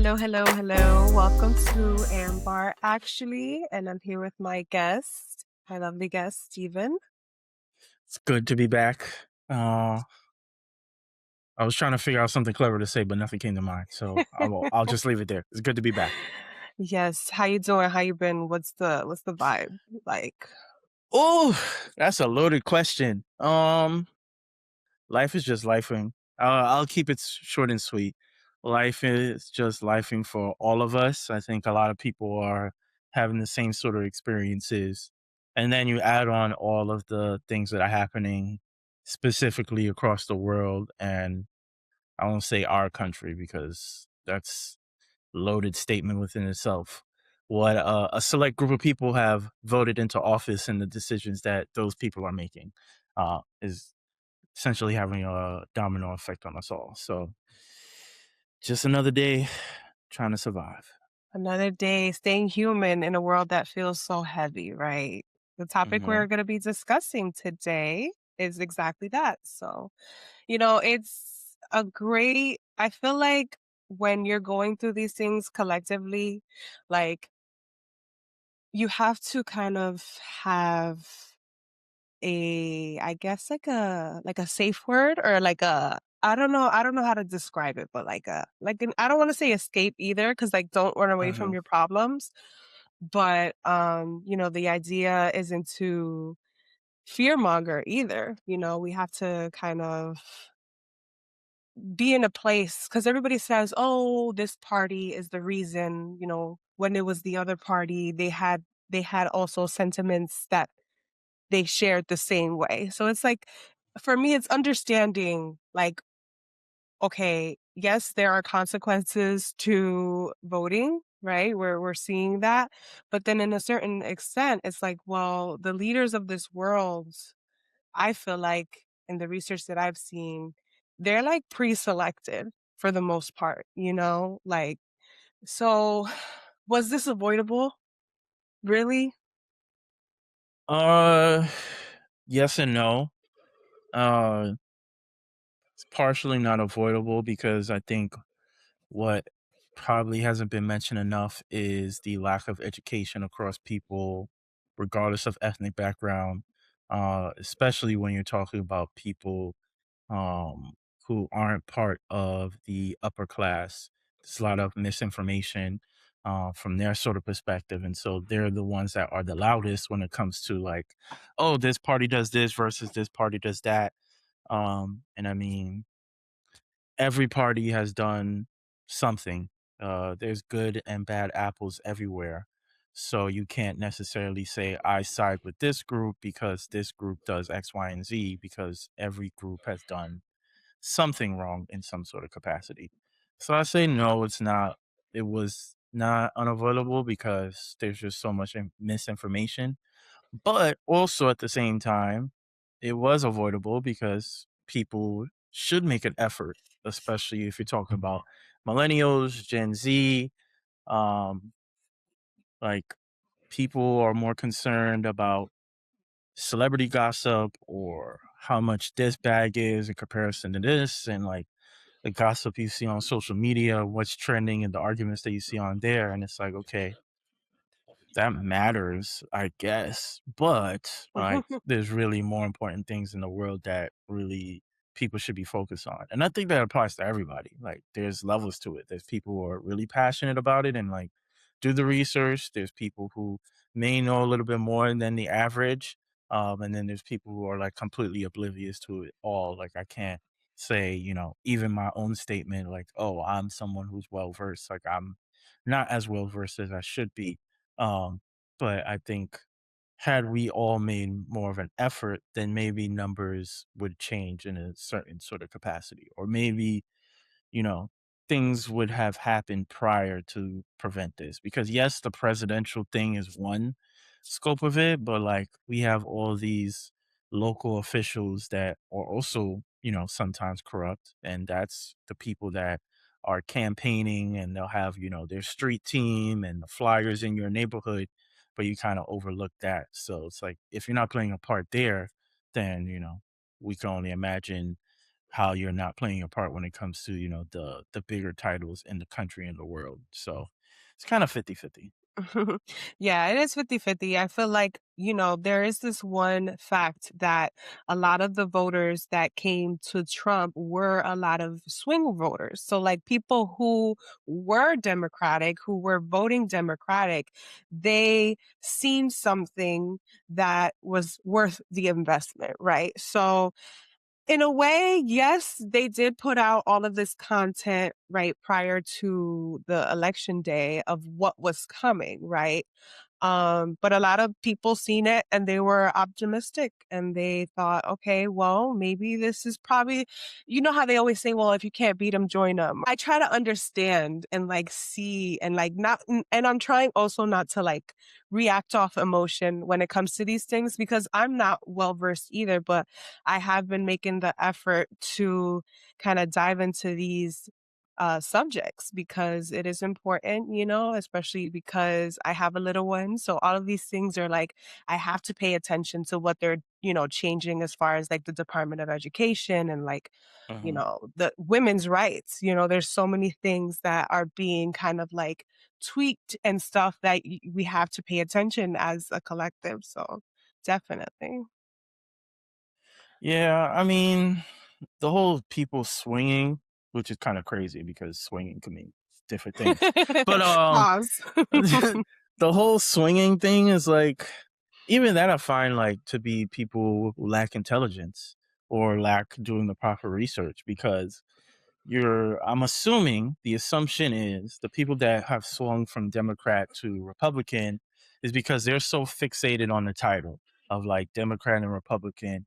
Hello, hello, hello. Welcome to Ambar Actually, and I'm here with my guest, my lovely guest, Stephen. It's good to be back. I was trying to figure out something clever to say, but nothing came to mind. So I'll just leave it there. It's good to be back. Yes, how you doing? How you been? What's the vibe like? Oh, that's a loaded question. Life is just lifing. I'll keep it short and sweet. Life is just lifing for all of us. I think a lot of people are having the same sort of experiences, and then you add on all of the things that are happening specifically across the world, and I won't say our country because that's loaded statement within itself. What a select group of people have voted into office and the decisions that those people are making is essentially having a domino effect on us all. So just another day trying to survive. Another day staying human in a world that feels so heavy, right? The topic we're Hmm. going to be discussing today is exactly that. So, it's a great, I feel like when you're going through these things collectively, like you have to kind of have I guess like a safe word or like a I don't know how to describe it, but like an I don't want to say escape either because like don't run away from Hmm. your problems. But the idea isn't to fear monger either. We have to kind of be in a place because everybody says, "Oh, this party is the reason." When it was the other party, they had also sentiments that they shared the same way. So it's like, for me, it's understanding, like, okay, yes, there are consequences to voting, right? We're seeing that. But then in a certain extent, it's like, well, the leaders of this world, I feel like in the research that I've seen, they're like pre-selected for the most part, Like, so was this avoidable? Really? Uh, yes and no. Uh, it's partially not avoidable because I think what probably hasn't been mentioned enough is the lack of education across people, regardless of ethnic background, especially when you're talking about people um, who aren't part of the upper class. There's a lot of misinformation from their sort of perspective. And so they're the ones that are the loudest when it comes to like, oh, this party does this versus this party does that. And I mean, every party has done something. There's good and bad apples everywhere. So you can't necessarily say I side with this group because this group does X, Y, and Z because every group has done something wrong in some sort of capacity. So I say no, it's not. It was not unavoidable because there's just so much misinformation. But also at the same time, it was avoidable because people should make an effort, especially if you're talking about millennials, Gen Z. Um, like people are more concerned about celebrity gossip or how much this bag is in comparison to this, and like the gossip you see on social media, what's trending, and the arguments that you see on there. And it's like, okay, that matters, I guess, but, like, there's really more important things in the world that really people should be focused on, and I think that applies to everybody, like, there's levels to it. There's people who are really passionate about it and, like, do the research. There's people who may know a little bit more than the average, and then there's people who are, like, completely oblivious to it all. Like, I can't say, even my own statement, like, "Oh, I'm someone who's well-versed," like, I'm not as well-versed as I should be. Um, but I think had we all made more of an effort, then maybe numbers would change in a certain sort of capacity. Or maybe you know, things would have happened prior to prevent this. Because yes, the presidential thing is one scope of it, but like we have all these local officials that are also, sometimes corrupt. And that's the people that are campaigning and they'll have, their street team and the flyers in your neighborhood, but you kind of overlook that. So it's like if you're not playing a part there, then, we can only imagine how you're not playing your part when it comes to, the bigger titles in the country and the world. So it's kind of 50-50. Yeah, it is 50-50. I feel like, there is this one fact that a lot of the voters that came to Trump were a lot of swing voters. So, like, people who were Democratic, who were voting Democratic, they seen something that was worth the investment, right? So, in a way, yes, they did put out all of this content, right, prior to the election day of what was coming, right? But a lot of people seen it and they were optimistic and they thought, okay, well, maybe this is probably, how they always say, well, if you can't beat them, join them. I try to understand and like see and like not, and I'm trying also not to like react off emotion when it comes to these things because I'm not well versed either, but I have been making the effort to kind of dive into these subjects because it is important, especially because I have a little one. So all of these things are like, I have to pay attention to what they're, changing as far as like the Department of Education and like, Hmm. the women's rights. There's so many things that are being kind of like tweaked and stuff that we have to pay attention as a collective. So definitely. Yeah, I mean, the whole people swinging, which is kind of crazy because swinging can mean different things. But Pause. the whole swinging thing is like, even that I find like to be people who lack intelligence or lack doing the proper research because I'm assuming the assumption is the people that have swung from Democrat to Republican is because they're so fixated on the title of like Democrat and Republican.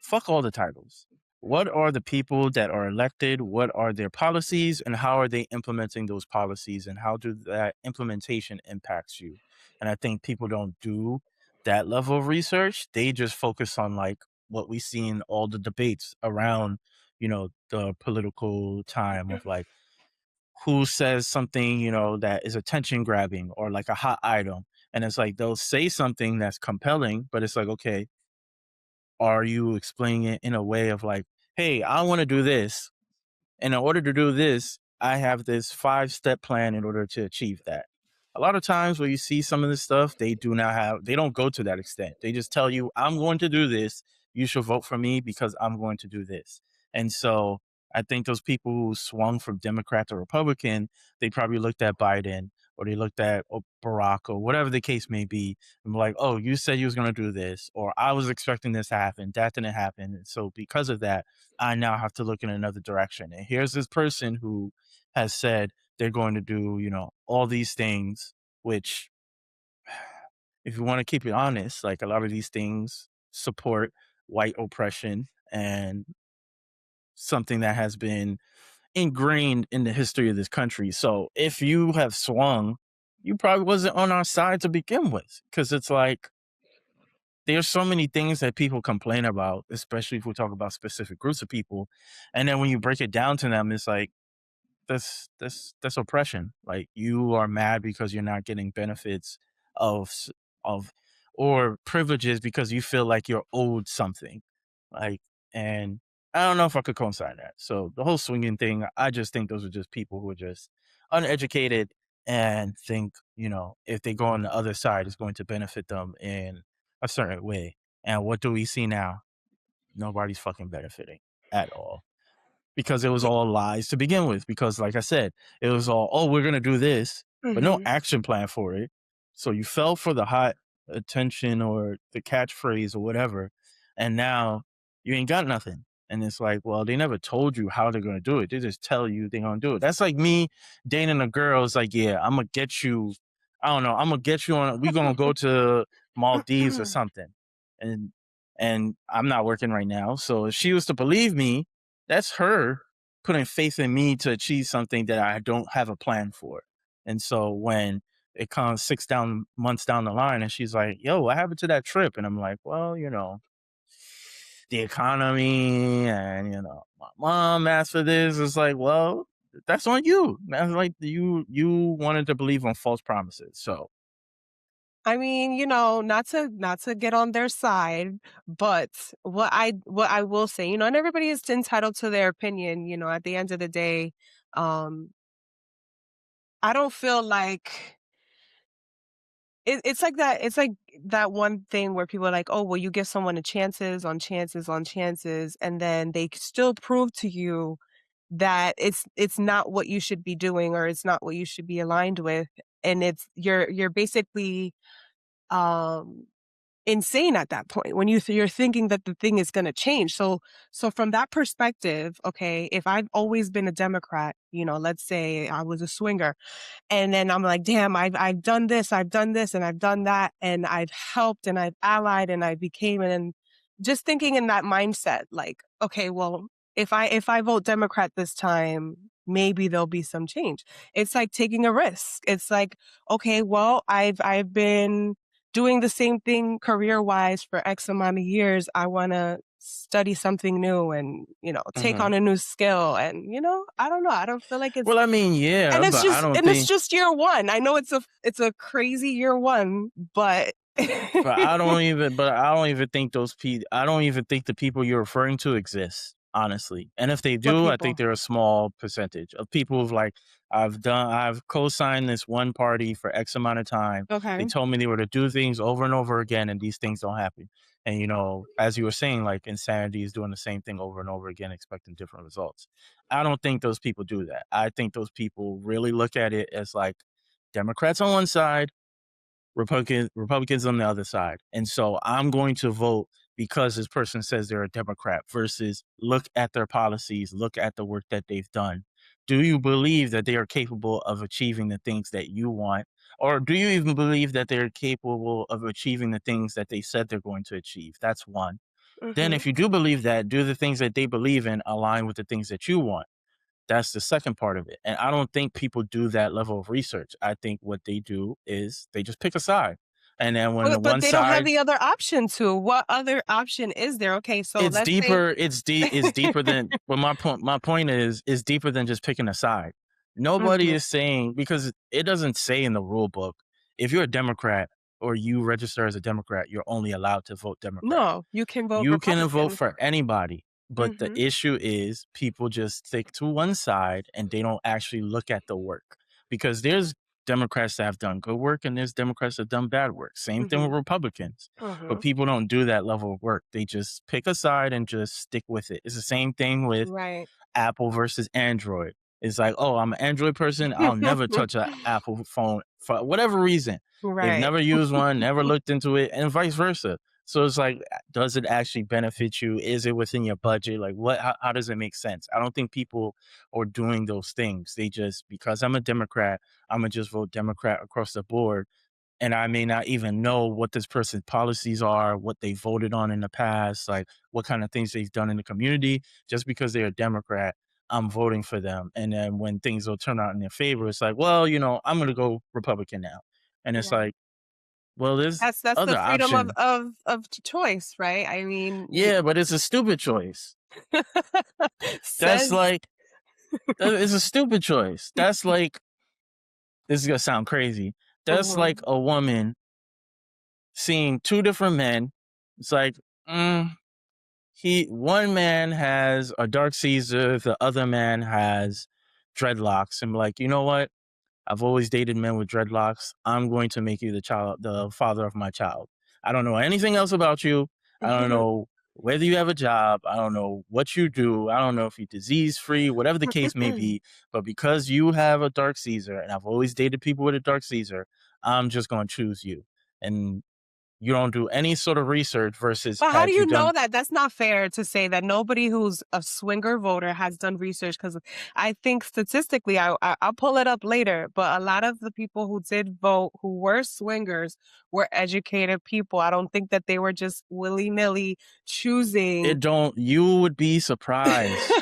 Fuck all the titles. What are the people that are elected? What are their policies and how are they implementing those policies and how do that implementation impacts you? And I think people don't do that level of research. They just focus on like what we see in all the debates around, the political time of like who says something, that is attention grabbing or like a hot item. And it's like they'll say something that's compelling, but it's like, okay, are you explaining it in a way of like, hey, I want to do this, and in order to do this, I have this 5-step plan in order to achieve that. A lot of times where you see some of this stuff, they don't go to that extent. They just tell you, I'm going to do this. You should vote for me because I'm going to do this. And so I think those people who swung from Democrat to Republican, they probably looked at Biden or they looked at Barack or whatever the case may be and were like, oh, you said you was going to do this, or I was expecting this to happen. That didn't happen. And so because of that, I now have to look in another direction. And here's this person who has said they're going to do, all these things, which, if you want to keep it honest, like a lot of these things support white oppression and something that has been ingrained in the history of this country. So if you have swung, you probably wasn't on our side to begin with. Cause it's like, there's so many things that people complain about, especially if we talk about specific groups of people. And then when you break it down to them, it's like that's oppression. Like you are mad because you're not getting benefits of of or privileges because you feel like you're owed something. Like, and I don't know if I could co-sign that. So the whole swinging thing, I just think those are just people who are just uneducated and think, if they go on the other side, it's going to benefit them in a certain way. And what do we see now? Nobody's fucking benefiting at all because it was all lies to begin with. Because, like I said, it was all, oh, we're going to do this, but no Mhm. action plan for it. So you fell for the hot attention or the catchphrase or whatever. And now you ain't got nothing. And it's like, well, they never told you how they're going to do it. They just tell you they're going to do it. That's like me dating a girl. It's like, yeah, I'm going to get you. I don't know. I'm going to get you on. We're going to go to Maldives or something. And, and I'm not working right now. So if she was to believe me, that's her putting faith in me to achieve something that I don't have a plan for. And so when it comes 6 months down the line and she's like, yo, what happened to that trip? And I'm like, well, the economy and, my mom asked for this. It's like, well, that's on you. That's like you wanted to believe on false promises. So I mean, not to get on their side, but what I will say, and everybody is entitled to their opinion, at the end of the day, um, I don't feel like it's like that one thing where people are like, "Oh, well, you give someone a chances on chances on chances, and then they still prove to you that it's not what you should be doing or it's not what you should be aligned with." And you're basically, um insane at that point when you're thinking that the thing is going to change. So from that perspective, okay, if I've always been a Democrat, let's say I was a swinger, and then I'm like, damn, I've done this, I've done this, and I've done that, and I've helped and I've allied and I became, and just thinking in that mindset, like, okay, well, if I vote Democrat this time, maybe there'll be some change. It's like taking a risk. It's like, okay, well, I've been doing the same thing career wise for X amount of years. I want to study something new and, take Mhm. on a new skill. And, I don't know. I don't feel like it's Well, I mean, yeah, and it's but I just don't and it's think just year 1. I know it's a crazy year 1, but but I don't even think I don't even think the people you're referring to exist, honestly. And if they what do, I think people? they're a small percentage of people who've like, I've co-signed this one party for X amount of time. Okay. They told me they were to do things over and over again, and these things don't happen. And as you were saying, like insanity is doing the same thing over and over again, expecting different results. I don't think those people do that. I think those people really look at it as like Democrats on one side, Republicans on the other side. And so I'm going to vote because this person says they're a Democrat versus look at their policies, look at the work that they've done. Do you believe that they are capable of achieving the things that you want? Or do you even believe that they're capable of achieving the things that they said they're going to achieve? That's one. Then, Mhm. if you do believe that, do the things that they believe in align with the things that you want? That's the second part of it. And I don't think people do that level of research. I think what they do is they just pick a side. And then when the But one they don't have side, the other option to. What other option is there? Okay, so it's let's say deeper, it's deeper than, well, my point is deeper than just picking a side. Nobody Mhm. is saying, because it doesn't say in the rule book, if you're a Democrat or you register as a Democrat, you're only allowed to vote Democrat. No, you can vote You can vote Republican. for anybody, but the Mhm. issue is people just stick to one side and they don't actually look at the work, because there's Democrats that have done good work and there's Democrats that have done bad work. Same thing with Mhm. Republicans, but Mhm. people don't do that level of work. They just pick a side and just stick with it. It's the same thing with Right. Apple versus Android. It's like, oh, I'm an Android person. I'll never touch an Apple phone for whatever reason. They've Right. never used one, never looked into it, and vice versa. So it's like, does it actually benefit you? Is it within your budget? Like, how does it make sense? I don't think people are doing those things. They just, because I'm a Democrat, I'm gonna just vote Democrat across the board, and I may not even know what this person's policies are, what they voted on in the past, like what kind of things they've done in the community. Just because they're a Democrat, I'm voting for them. And then when things will turn out in their favor, it's like, well, I'm going to go Republican now. And it's Yeah. like, well, there's That's the other freedom of option. choice, right? I mean, Yeah, but it's a stupid choice. That's says like, it's a stupid choice. That's like, this is going to sound crazy. That's like Mhm. a woman seeing two different men. It's like, mm, one man has a dark Caesar, the other man has dreadlocks. And like, you know what? I've always dated men with dreadlocks. I'm going to make you the father of my child. I don't know anything else about you. I don't know whether you have a job. I don't know what you do. I don't know if you're disease free, whatever the case may be. But because you have a dark Caesar, and I've always dated people with a dark Caesar, I'm just going to choose you. And you don't do any sort of research versus, But how do had you you know done. that? That's not fair to say that nobody who's a swinger voter has done research, because I think statistically, I'll pull it up later, but a lot of the people who did vote who were swingers were educated people. I don't think that they were just willy-nilly choosing. It don't You would be surprised.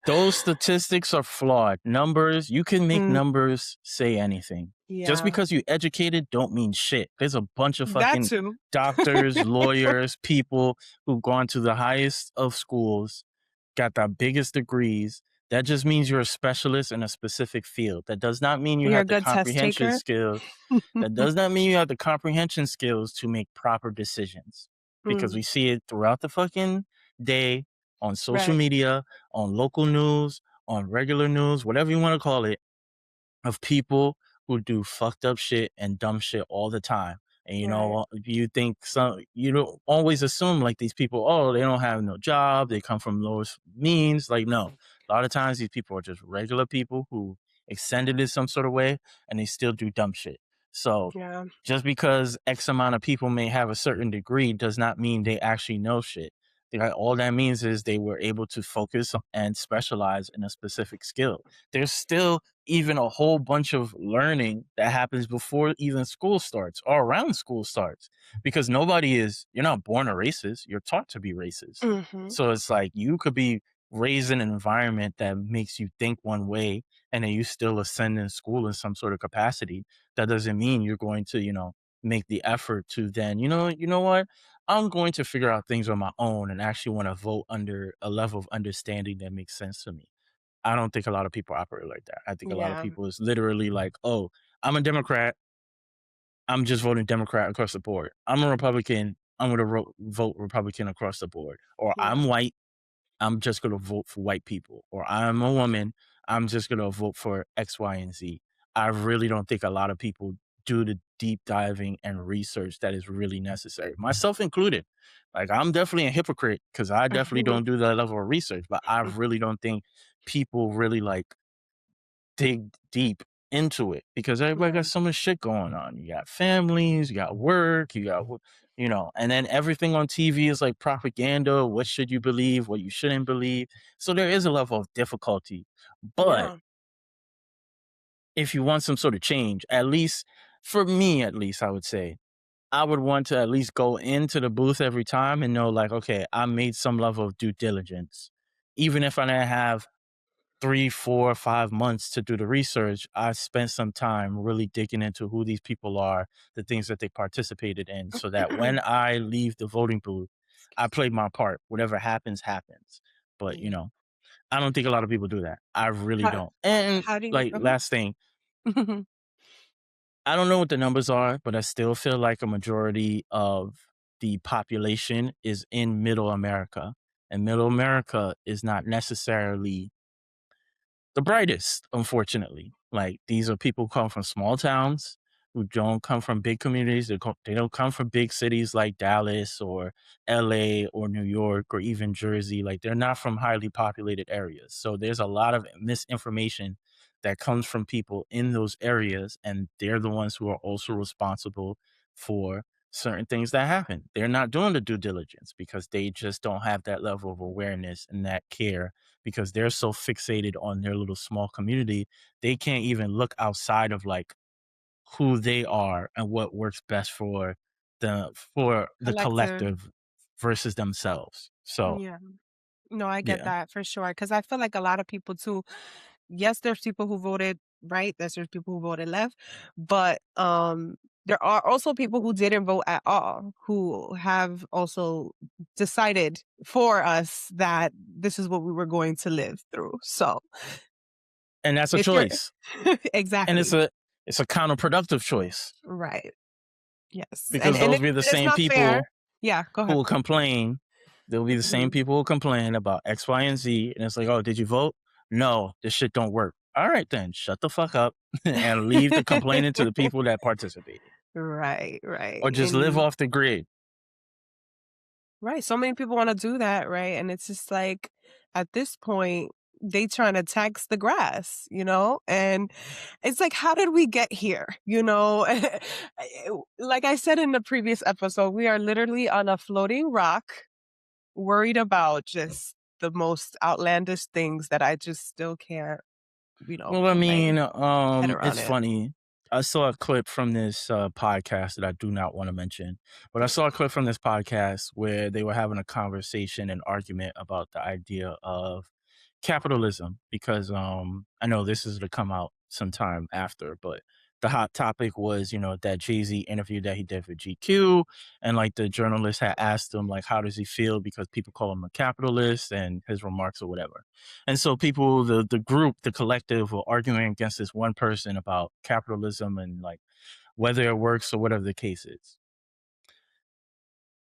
Those statistics are flawed. Numbers, you can make Mm, numbers say anything. Just yeah, because you educated don't mean shit. There's a bunch of that fucking too. doctors, lawyers, people who've gone to the highest of schools, got the biggest degrees. That just means you're a specialist in a specific field. That does not mean you You're a have the good test comprehension taker? skill. That does not mean you have the comprehension skills to make proper decisions, because Mm, we see it throughout the fucking day on social right, media, on local news, on regular news, whatever you want to call it, of people who do fucked up shit and dumb shit all the time. And right. you think some, you don't always assume like these people, oh, they don't have no job, they come from lowest means. Like, no, a lot of times these people are just regular people who ascended in some sort of way and they still do dumb shit. So Yeah, just because X amount of people may have a certain degree does not mean they actually know shit. All that means is they were able to focus and specialize in a specific skill. There's still even a whole bunch of learning that happens before even school starts or around school starts, because you're not born a racist, you're taught to be racist. mhm, So it's like you could be raised in an environment that makes you think one way, and then you still ascend in school in some sort of capacity. That doesn't mean you're going to, make the effort to then, what, I'm going to figure out things on my own and actually want to vote under a level of understanding that makes sense to me. I don't think a lot of people operate like that. I think a lot of yeah, people is literally like, "Oh, I'm a Democrat. I'm just voting Democrat across the board. I'm a Republican. I'm gonna vote Republican across the board." Or yeah, I'm white. I'm just gonna vote for white people. Or I'm a woman. I'm just gonna vote for X, Y, and Z. I really don't think a lot of people do the deep diving and research that is really necessary, myself included. Like, I'm definitely a hypocrite because I definitely mhm, don't do that level of research, but I really don't think people really like dig deep into it, because everybody yeah, got so much shit going on. You got families, you got work, and then everything on TV is like propaganda. What should you believe? What you shouldn't believe? So there is a level of difficulty. But yeah, if you want some sort of change, at least for me, at least I would say, I would want to at least go into the booth every time and know, like, okay, I made some level of due diligence. Even if I didn't have 3, 4, 5 months to do the research, I spent some time really digging into who these people are, the things that they participated in, so that when I leave the voting booth, I played my part. Whatever happens, happens. But, yeah. I don't think a lot of people do that. I really How don't. And how do you like last thing, I don't know what the numbers are, but I still feel like a majority of the population is in middle America. And middle America is not necessarily the brightest, unfortunately. Like, these are people who come from small towns, who don't come from big communities. They don't come from big cities like Dallas or LA or New York or even Jersey. Like, they're not from highly populated areas. So there's a lot of misinformation that comes from people in those areas. And they're the ones who are also responsible for certain things that happen. They're not doing the due diligence because they just don't have that level of awareness and that care, because they're so fixated on their little small community, they can't even look outside of like who they are and what works best for the collective. collective versus themselves. So, Yeah. No, I get yeah. that for sure. Because I feel like a lot of people too, yes, there's people who voted right, there's people who voted left, but, there are also people who didn't vote at all, who have also decided for us that this is what we were going to live through. So, And that's a if you're choice. And exactly, it's a counterproductive choice, right, yes, because and those be the it's same not fair. people Yeah, go who ahead. will complain. They'll be the same Mhm. people who complain about X, Y, and Z. And it's like, oh, did you vote? No, this shit don't work. All right, then shut the fuck up and leave the complaining to the people that participated, Right, or right, just live and off the grid. right, so many people wanna do that, right? And it's just like, at this point, they trying to tax the grass, you know? And it's like, how did we get here, you know? Like I said in the previous episode, we are literally on a floating rock, worried about just the most outlandish things that I just still can't, Well, I put my mean, head around it's it. funny. I saw a clip from this podcast that I do not want to mention, but I saw a clip from this podcast where they were having a conversation and argument about the idea of capitalism, because I know this is to come out sometime after, but the hot topic was, that Jay-Z interview that he did for GQ, and like the journalist had asked him like how does he feel because people call him a capitalist and his remarks or whatever. And so people, the group, the collective were arguing against this one person about capitalism and like whether it works or whatever the case is.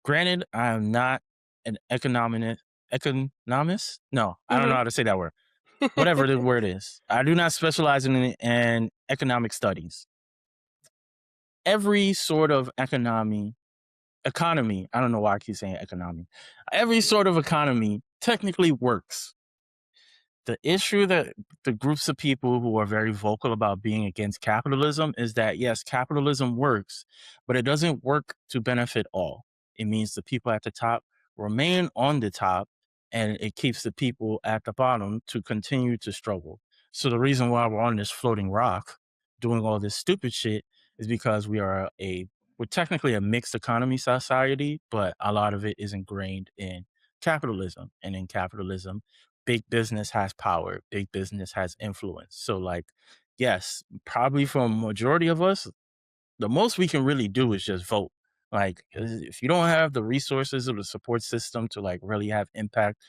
Granted, I am not an economist. No, I don't know Mhm. how to say that word. Whatever the word is. I do not specialize in economic studies. Every sort of economy, I don't know why I keep saying economy. Every sort of economy technically works. The issue that the groups of people who are very vocal about being against capitalism is that yes, capitalism works, but it doesn't work to benefit all. It means the people at the top remain on the top, and it keeps the people at the bottom to continue to struggle. So the reason why we're on this floating rock doing all this stupid shit is because we're technically a mixed economy society, but a lot of it is ingrained in capitalism. And in capitalism, big business has power, big business has influence. So, like, yes, probably for a majority of us, the most we can really do is just vote. Like, if you don't have the resources or the support system to like really have impact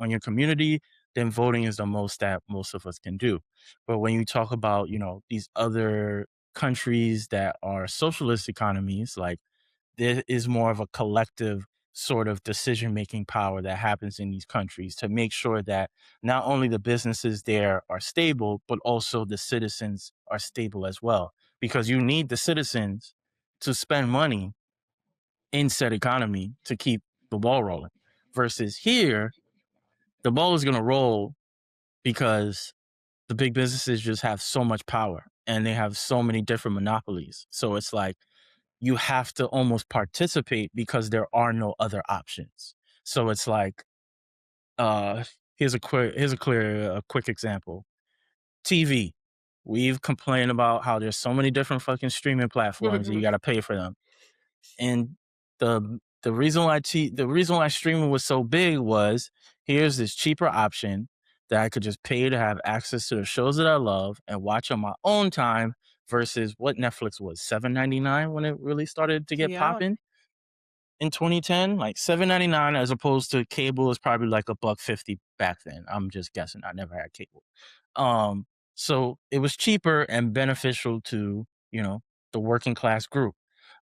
on your community, then voting is the most that most of us can do. But when you talk about these other countries that are socialist economies, like there is more of a collective sort of decision making power that happens in these countries to make sure that not only the businesses there are stable, but also the citizens are stable as well. Because you need the citizens to spend money in said economy to keep the ball rolling. Versus here, the ball is going to roll because the big businesses just have so much power and they have so many different monopolies. So it's like, you have to almost participate because there are no other options. So it's like, uh, here's a quick example. TV. We've complained about how there's so many different fucking streaming platforms and you Mhm. got to pay for them. And the reason why streaming was so big was here's this cheaper option that I could just pay to have access to the shows that I love and watch on my own time versus what Netflix was $7.99 when it really started to get Yeah. popping in 2010, like $7.99 as opposed to cable is probably like a buck 50 back then. I'm just guessing. I never had cable. Um, so it was cheaper and beneficial to, the working class group.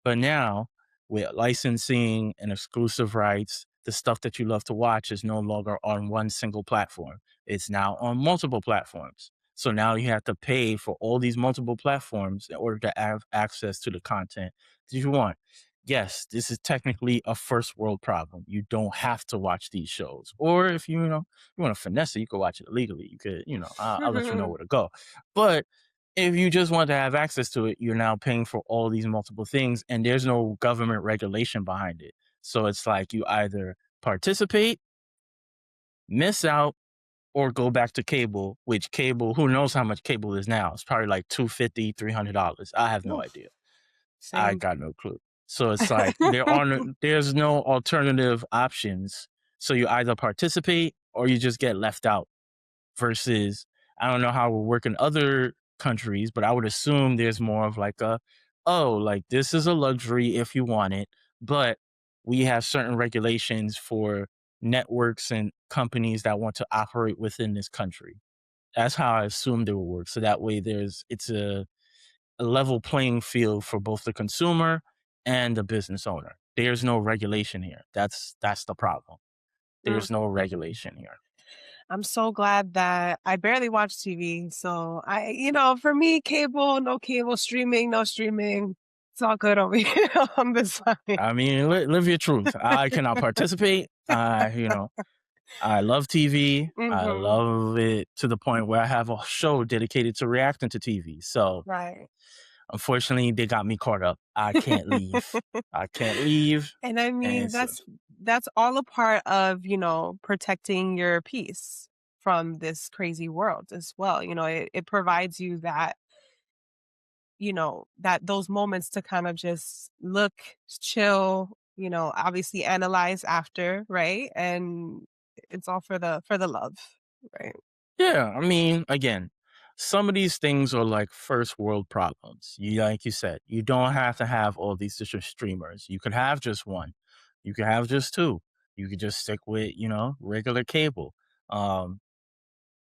But now with licensing and exclusive rights, the stuff that you love to watch is no longer on one single platform. It's now on multiple platforms. So now you have to pay for all these multiple platforms in order to have access to the content that you want. Yes, this is technically a first world problem. You don't have to watch these shows. Or if you want to finesse it, you can watch it illegally. You could, I'll let you know where to go. But if you just want to have access to it, you're now paying for all these multiple things and there's no government regulation behind it. So it's like you either participate, miss out, or go back to cable, which cable, who knows how much cable is now? It's probably like $250, $300. I have no Oof, idea. I same. got no clue. So it's like there's no alternative options. So you either participate or you just get left out. Versus, I don't know how it would work in other countries, but I would assume there's more of like like this is a luxury if you want it, but we have certain regulations for networks and companies that want to operate within this country. That's how I assumed it would work. So that way it's a level playing field for both the consumer and the business owner. There's no regulation here. That's the problem. Mm. There's no regulation here. I'm so glad that I barely watch TV, so for me, cable, no cable, streaming, no streaming, it's all good over here on this side. I mean, live your truth. I cannot participate. I love TV. I Mhm. love it to the point where I have a show dedicated to reacting to TV. So Right. unfortunately, they got me caught up. I can't leave. I can't leave. And I And mean, it's that's all a part of, protecting your peace from this crazy world as well. It provides you that those moments to kind of just look, chill, obviously analyze after, right? And it's all for the love, right? yeah. I mean, again, some of these things are like first world problems. You like you said, you don't have to have all these different streamers. You could have just one. You could have just two. You could just stick with, regular cable. Um,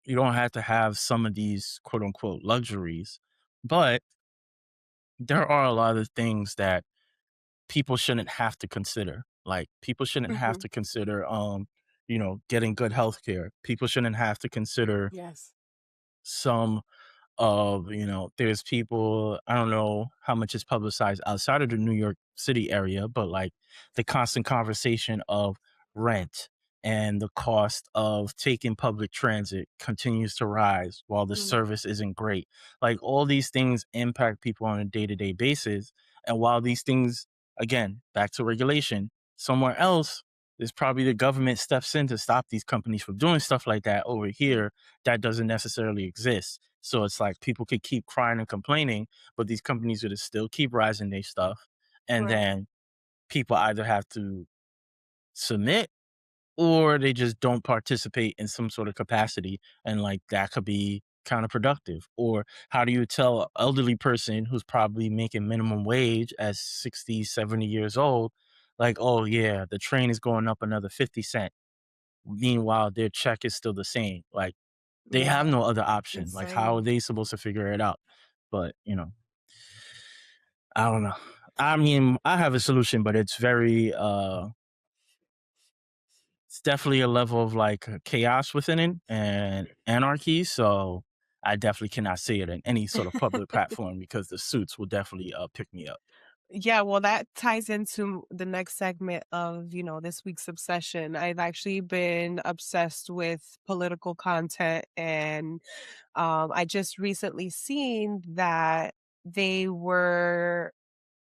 you don't have to have some of these quote unquote luxuries, but there are a lot of things that people shouldn't have to consider. Like people shouldn't have Mhm. to consider getting good health care. People shouldn't have to consider Yes. some of, there's people, I don't know how much is publicized outside of the New York City area, but like the constant conversation of rent and the cost of taking public transit continues to rise while the Mm, service isn't great. Like all these things impact people on a day-to-day basis. And while these things, again, back to regulation, somewhere else, there's probably the government steps in to stop these companies from doing stuff like that. Over mm, here, that doesn't necessarily exist. So it's like people could keep crying and complaining, but these companies would still keep rising their stuff. And right. then people either have to submit or they just don't participate in some sort of capacity. And like that could be counterproductive. Or how do you tell an elderly person who's probably making minimum wage at 60, 70 years old, like, oh yeah, the train is going up another 50 cent. Meanwhile, their check is still the same. Like they have Yeah. no other option. Like, how are Insane. they supposed to figure it out? But, I don't know. I mean, I have a solution, but it's definitely a level of like chaos within it and anarchy. So I definitely cannot say it in any sort of public platform because the suits will definitely pick me up. Yeah, well, that ties into the next segment of, this week's obsession. I've actually been obsessed with political content, and I just recently seen that they were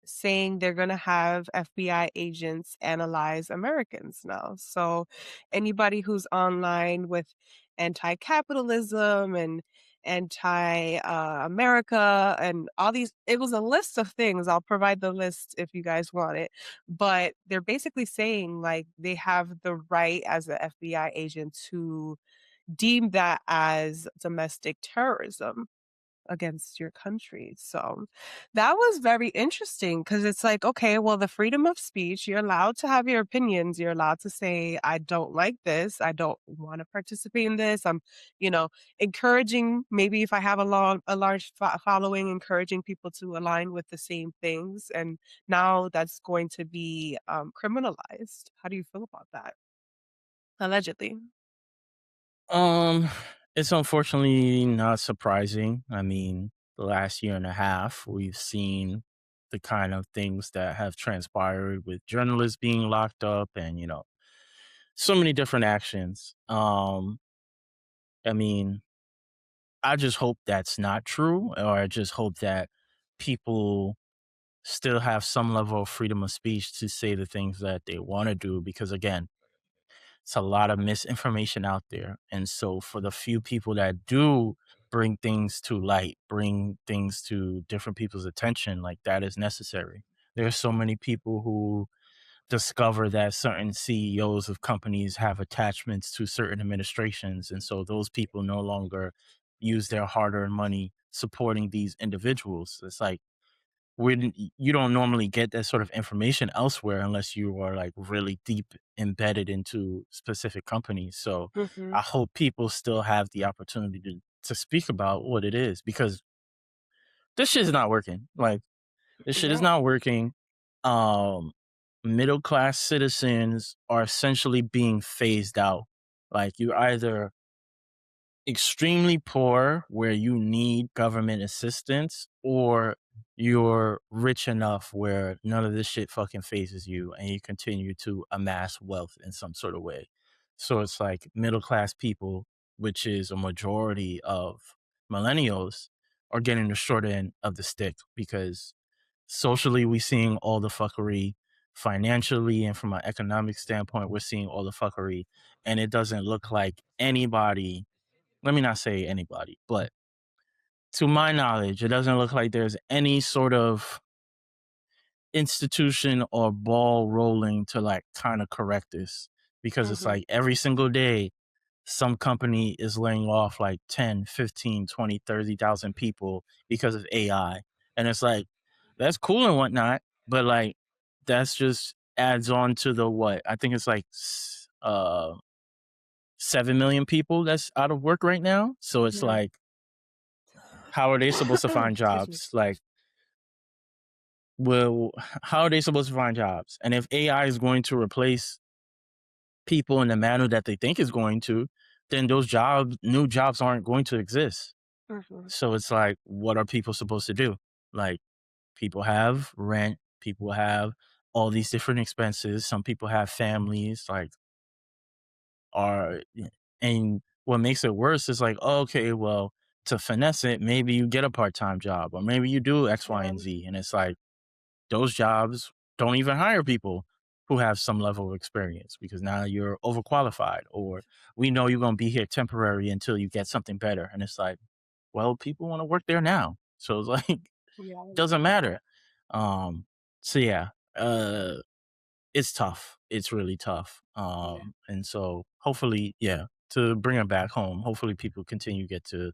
saying they're going to have FBI agents analyze Americans now. So anybody who's online with anti-capitalism and anti-America and all these, it was a list of things. I'll provide the list if you guys want it. But they're basically saying like they have the right as an FBI agent to deem that as domestic terrorism against your country. So that was very interesting because it's like, okay, well, the freedom of speech, you're allowed to have your opinions. You're allowed to say, I don't like this. I don't want to participate in this. I'm, you know, encouraging, maybe if I have a large following, encouraging people to align with the same things. And now that's going to be criminalized. How do you feel about that? Allegedly. Um, it's unfortunately not surprising. I mean, the last year and a half, we've seen the kind of things that have transpired with journalists being locked up and, so many different actions. I mean, I just hope that's not true, or I just hope that people still have some level of freedom of speech to say the things that they want to do. Because again, it's a lot of misinformation out there. And so, for the few people that do bring things to light, bring things to different people's attention, like that is necessary. There's so many people who discover that certain CEOs of companies have attachments to certain administrations. And so those people no longer use their hard earned money supporting these individuals. It's like, you don't normally get that sort of information elsewhere unless you are like really deep embedded into specific companies. So Hmm. I hope people still have the opportunity to speak about what it is because this shit is not working. Like, this shit is Yeah. not working. Um, Middle class citizens are essentially being phased out. Like, you either extremely poor where you need government assistance, or you're rich enough where none of this shit fucking phases you and you continue to amass wealth in some sort of way. So it's like middle class people, which is a majority of millennials, are getting the short end of the stick because socially we're seeing all the fuckery, financially and from an economic standpoint we're seeing all the fuckery, and it doesn't look like anybody, let me not say anybody, but to my knowledge, it doesn't look like there's any sort of institution or ball rolling to like kind of correct this, because it's Hmm. like every single day some company is laying off like 10, 15, 20, 30,000 people because of AI. And it's like, that's cool and whatnot, but like, that's just adds on to the what? I think it's like 7 million people that's out of work right now. So it's Yeah. like, how are they supposed to find Excuse me. jobs? Like, well, how are they supposed to find jobs? And if AI is going to replace people in the manner that they think is going to, then those jobs, new jobs aren't going to exist. Mhm. So it's like, what are people supposed to do? Like, people have rent, people have all these different expenses. Some people have families, like, are, and what makes it worse is like, oh, okay, well, to finesse it, maybe you get a part time job, or maybe you do X, Y, Yeah. and Z. And it's like, those jobs don't even hire people who have some level of experience because now you're overqualified, or we know you're going to be here temporary until you get something better. And it's like, well, people want to work there now. So it's like, Yeah. doesn't matter. Um, so yeah, it's tough. It's really tough. Yeah. And so hopefully, yeah, to bring it back home, hopefully people continue get to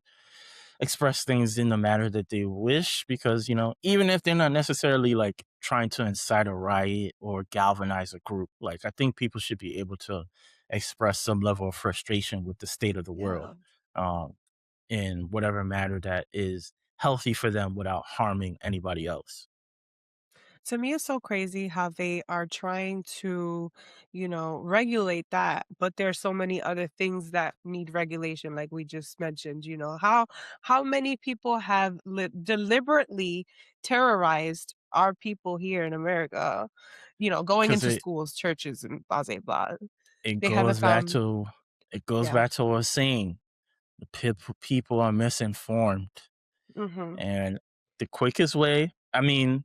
express things in the manner that they wish, because even if they're not necessarily like trying to incite a riot or galvanize a group, like I think people should be able to express some level of frustration with the state of the world, Yeah. um, in whatever manner that is healthy for them without harming anybody else. To me, it's so crazy how they are trying to, regulate that, but there's so many other things that need regulation, like we just mentioned. How many people have deliberately terrorized our people here in America, going Because into it schools, churches, and blah blah blah. it They haven't goes back found, to it goes yeah. back to what I was saying. The people are misinformed, Hmm. and the quickest way, I mean,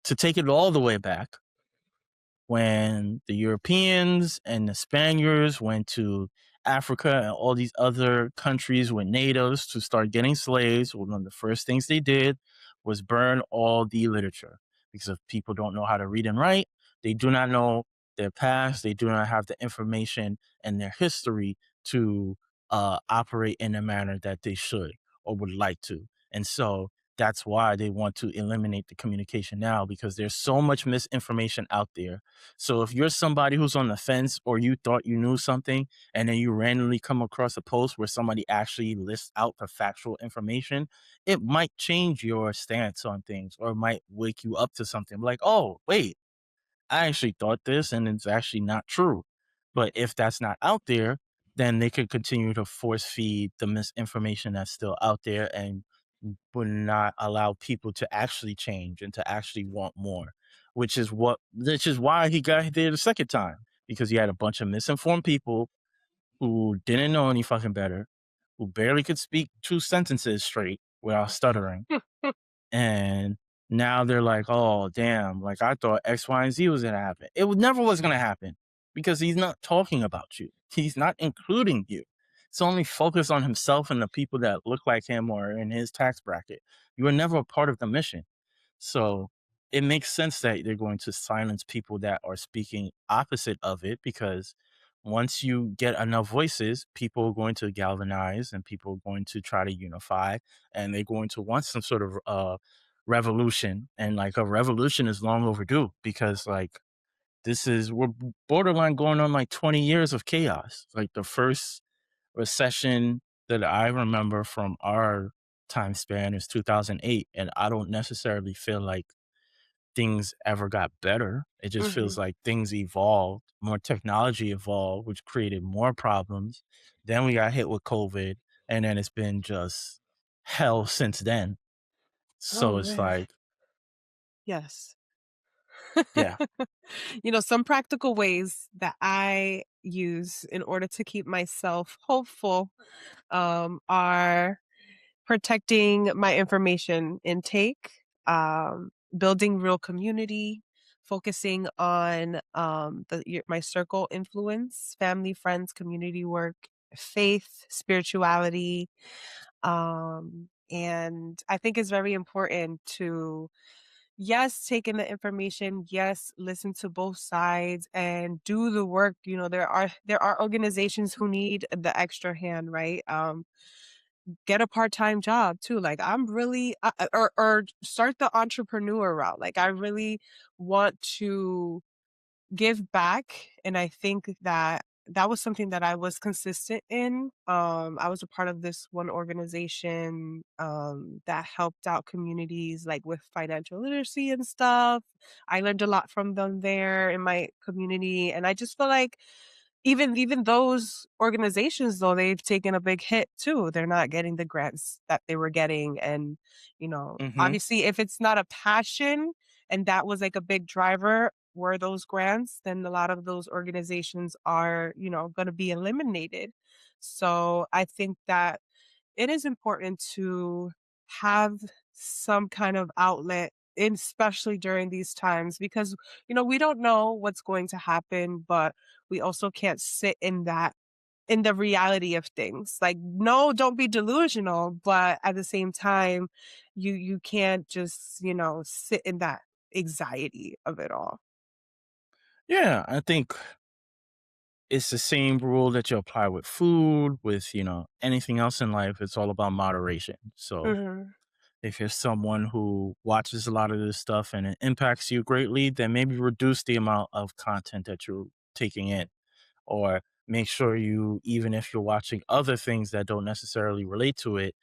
to take it all the way back, when the Europeans and the Spaniards went to Africa and all these other countries with natives to start getting slaves, one of the first things they did was burn all the literature, because if people don't know how to read and write, they do not know their past, they do not have the information and their history to operate in a manner that they should or would like to. And so that's why they want to eliminate the communication now, because there's so much misinformation out there. So if you're somebody who's on the fence, or you thought you knew something and then you randomly come across a post where somebody actually lists out the factual information, it might change your stance on things, or it might wake you up to something like, oh, wait, I actually thought this and it's actually not true. But if that's not out there, then they could continue to force feed the misinformation that's still out there, and would not allow people to actually change and to actually want more, which is why he got there the second time, because he had a bunch of misinformed people who didn't know any fucking better, who barely could speak two sentences straight without stuttering, and now they're like, "Oh, damn, like I thought X, Y, and Z was gonna happen." Never was gonna happen, because he's not talking about you. He's not including you. It's only focused on himself and the people that look like him or in his tax bracket. You were never a part of the mission. So it makes sense that they're going to silence people that are speaking opposite of it, because once you get enough voices, people are going to galvanize and people are going to try to unify, and they're going to want some sort of revolution. And like, a revolution is long overdue, because like, we're borderline going on like 20 years of chaos. Like, the first recession that I remember from our time span is 2008. And I don't necessarily feel like things ever got better. It just Hmm. feels like things evolved, more technology evolved, which created more problems. Then we got hit with COVID, and then it's been just hell since then. Oh So it's man. like, Yes. yeah, Some practical ways that I use in order to keep myself hopeful, are protecting my information intake, building real community, focusing on my circle influence, family, friends, community work, faith, spirituality. And I think it's very important to yes, take in the information, yes, listen to both sides and do the work. There are organizations who need the extra hand, right? Get a part-time job too. Like I'm really or start the entrepreneur route. Like I really want to give back, and I think that that was something that I was consistent in. I was a part of this one organization, that helped out communities, like, with financial literacy and stuff. I learned a lot from them there in my community, and I just feel like even those organizations, though, they've taken a big hit too. They're not getting the grants that they were getting, and, Mhm. obviously, if it's not a passion and that was, like, a big driver were those grants, then a lot of those organizations are, gonna be eliminated. So, I think that it is important to have some kind of outlet, and especially during these times, because, we don't know what's going to happen, but we also can't sit in the reality of things. Like, no, don't be delusional, but at the same time, you can't just, sit in that anxiety of it all. Yeah, I think it's the same rule that you apply with food, with, anything else in life. It's all about moderation. So Mhm, if you're someone who watches a lot of this stuff and it impacts you greatly, then maybe reduce the amount of content that you're taking in, or make sure you, even if you're watching other things that don't necessarily relate to it,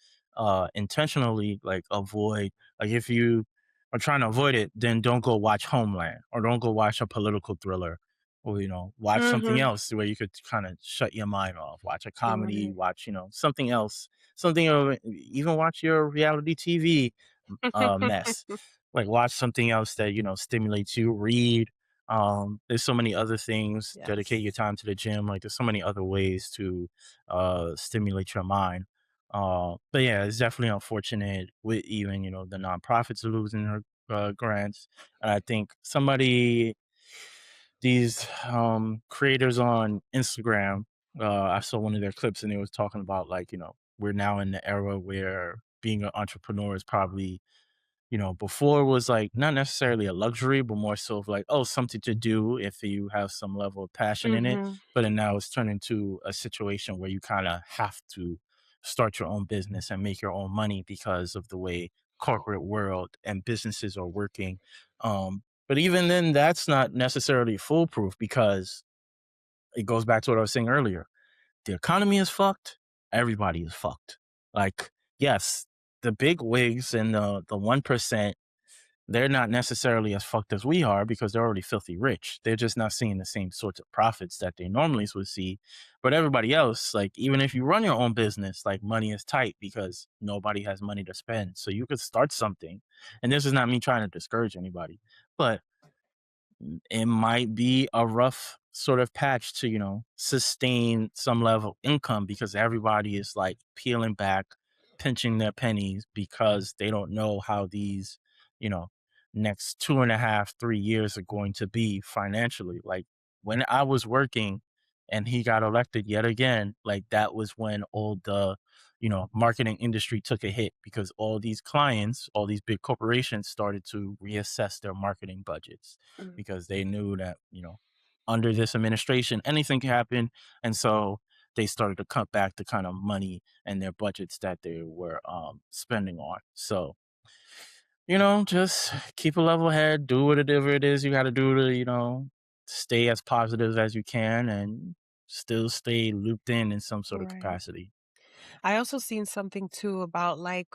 intentionally like avoid, like if you are trying to avoid it, then don't go watch Homeland or don't go watch a political thriller, or watch something mhm, else where you could kind of shut your mind off, watch a comedy, right. watch something else, something of, even watch your reality TV mess, like watch something else that stimulates you, read. There's so many other things. Dedicate your Yes. time to the gym. Like there's so many other ways to stimulate your mind. But yeah, it's definitely unfortunate with even the nonprofits losing their grants. And I think these creators on Instagram, I saw one of their clips and they was talking about like we're now in the era where being an entrepreneur is probably, before was like not necessarily a luxury, but more so of like, oh, something to do if you have some level of passion in it. Mhm, But then now it's turned into a situation where you kind of have to start your own business and make your own money because of the way corporate world and businesses are working. But even then, that's not necessarily foolproof because it goes back to what I was saying earlier. The economy is fucked. Everybody is fucked. Like, yes, the big wigs and the 1%, they're not necessarily as fucked as we are because they're already filthy rich. They're just not seeing the same sorts of profits that they normally would see. But everybody else, like even if you run your own business, like money is tight because nobody has money to spend. So you could start something. And this is not me trying to discourage anybody, but it might be a rough sort of patch to, sustain some level of income because everybody is like peeling back, pinching their pennies because they don't know how these, you know, next 2.5, 3 years are going to be financially. Like when I was working and he got elected yet again, like that was when all the, marketing industry took a hit because all these clients, all these big corporations started to reassess their marketing budgets mm, because they knew that, under this administration, anything can happen. And so they started to cut back the kind of money and their budgets that they were spending on. So, just keep a level head, do whatever it is you got to do to, stay as positive as you can and still stay looped in some sort of right. capacity. I also seen something too about like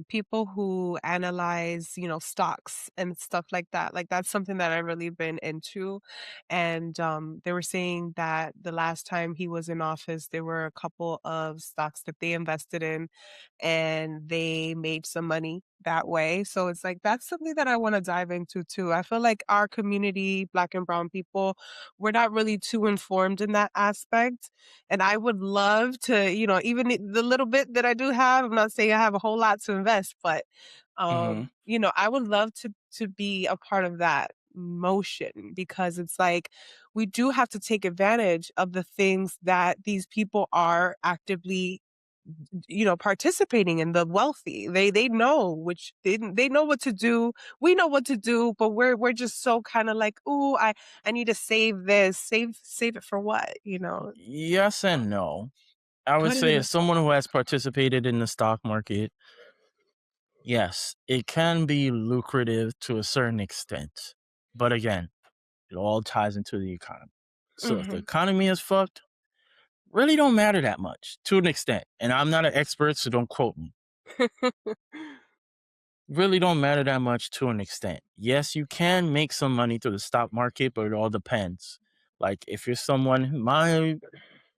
people who analyze, stocks and stuff like that. Like that's something that I've really been into. And they were saying that the last time he was in office, there were a couple of stocks that they invested in and they made some money that way. So it's like that's something that I want to dive into too. I feel like our community, black and brown people, we're not really too informed in that aspect. And I would love to, even the little bit that I do have, I'm not saying I have a whole lot to invest, but Hmm. I would love to be a part of that motion because it's like we do have to take advantage of the things that these people are actively participating in the wealthy. They know which they know what to do. We know what to do, but we're just so kind of like, "Ooh, I need to save this. Save it for what?" Yes and no. I would Put it say in the as stock someone who market. has participated in the stock market, yes, it can be lucrative to a certain extent. But again, it all ties into the economy. So if the Mhm. economy is fucked, really don't matter that much to an extent. And I'm not an expert, so don't quote me. Really don't matter that much to an extent. Yes, you can make some money through the stock market, but it all depends. Like if you're someone who my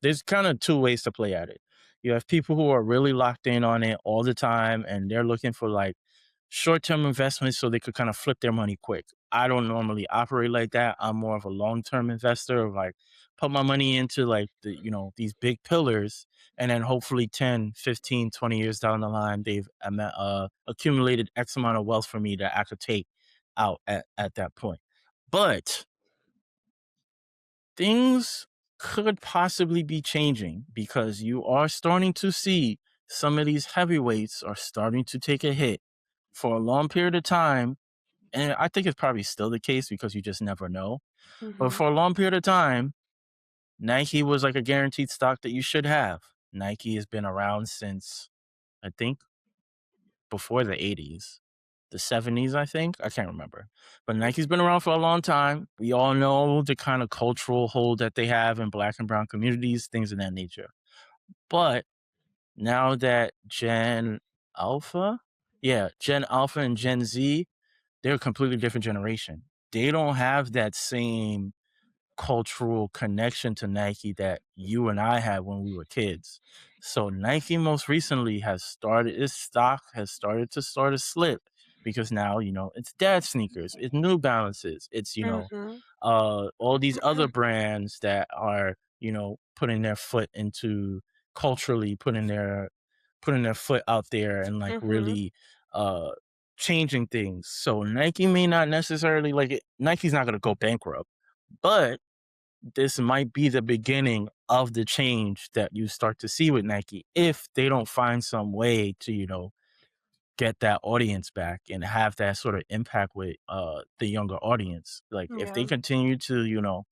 there's kind of two ways to play at it. You have people who are really locked in on it all the time and they're looking for like short-term investments so they could kind of flip their money quick. I don't normally operate like that. I'm more of a long-term investor of like put my money into like these big pillars and then hopefully 10, 15, 20 years down the line they've accumulated X amount of wealth for me that I could take out at that point. But things could possibly be changing because you are starting to see some of these heavyweights are starting to take a hit for a long period of time. And I think it's probably still the case because you just never know. But Mhm. for a long period of time, Nike was like a guaranteed stock that you should have. Nike has been around since, I think, before the 80s, the 70s, I think. I can't remember. But Nike's been around for a long time. We all know the kind of cultural hold that they have in black and brown communities, things of that nature. But now that Alpha, Gen Alpha and Gen Z, they're a completely different generation. They don't have that same cultural connection to Nike that you and I had when we were kids. So Nike most recently has started its stock has started to sort of slip because now, it's dad sneakers, it's New Balances, it's, Mhm. all these other brands that are, putting their foot into culturally putting their foot out there and like Mhm. really uh changing things. So Nike may not necessarily Nike's not gonna go bankrupt, but this might be the beginning of the change that you start to see with Nike if they don't find some way to, get that audience back and have that sort of impact with the younger audience. Like if they Yeah. continue to,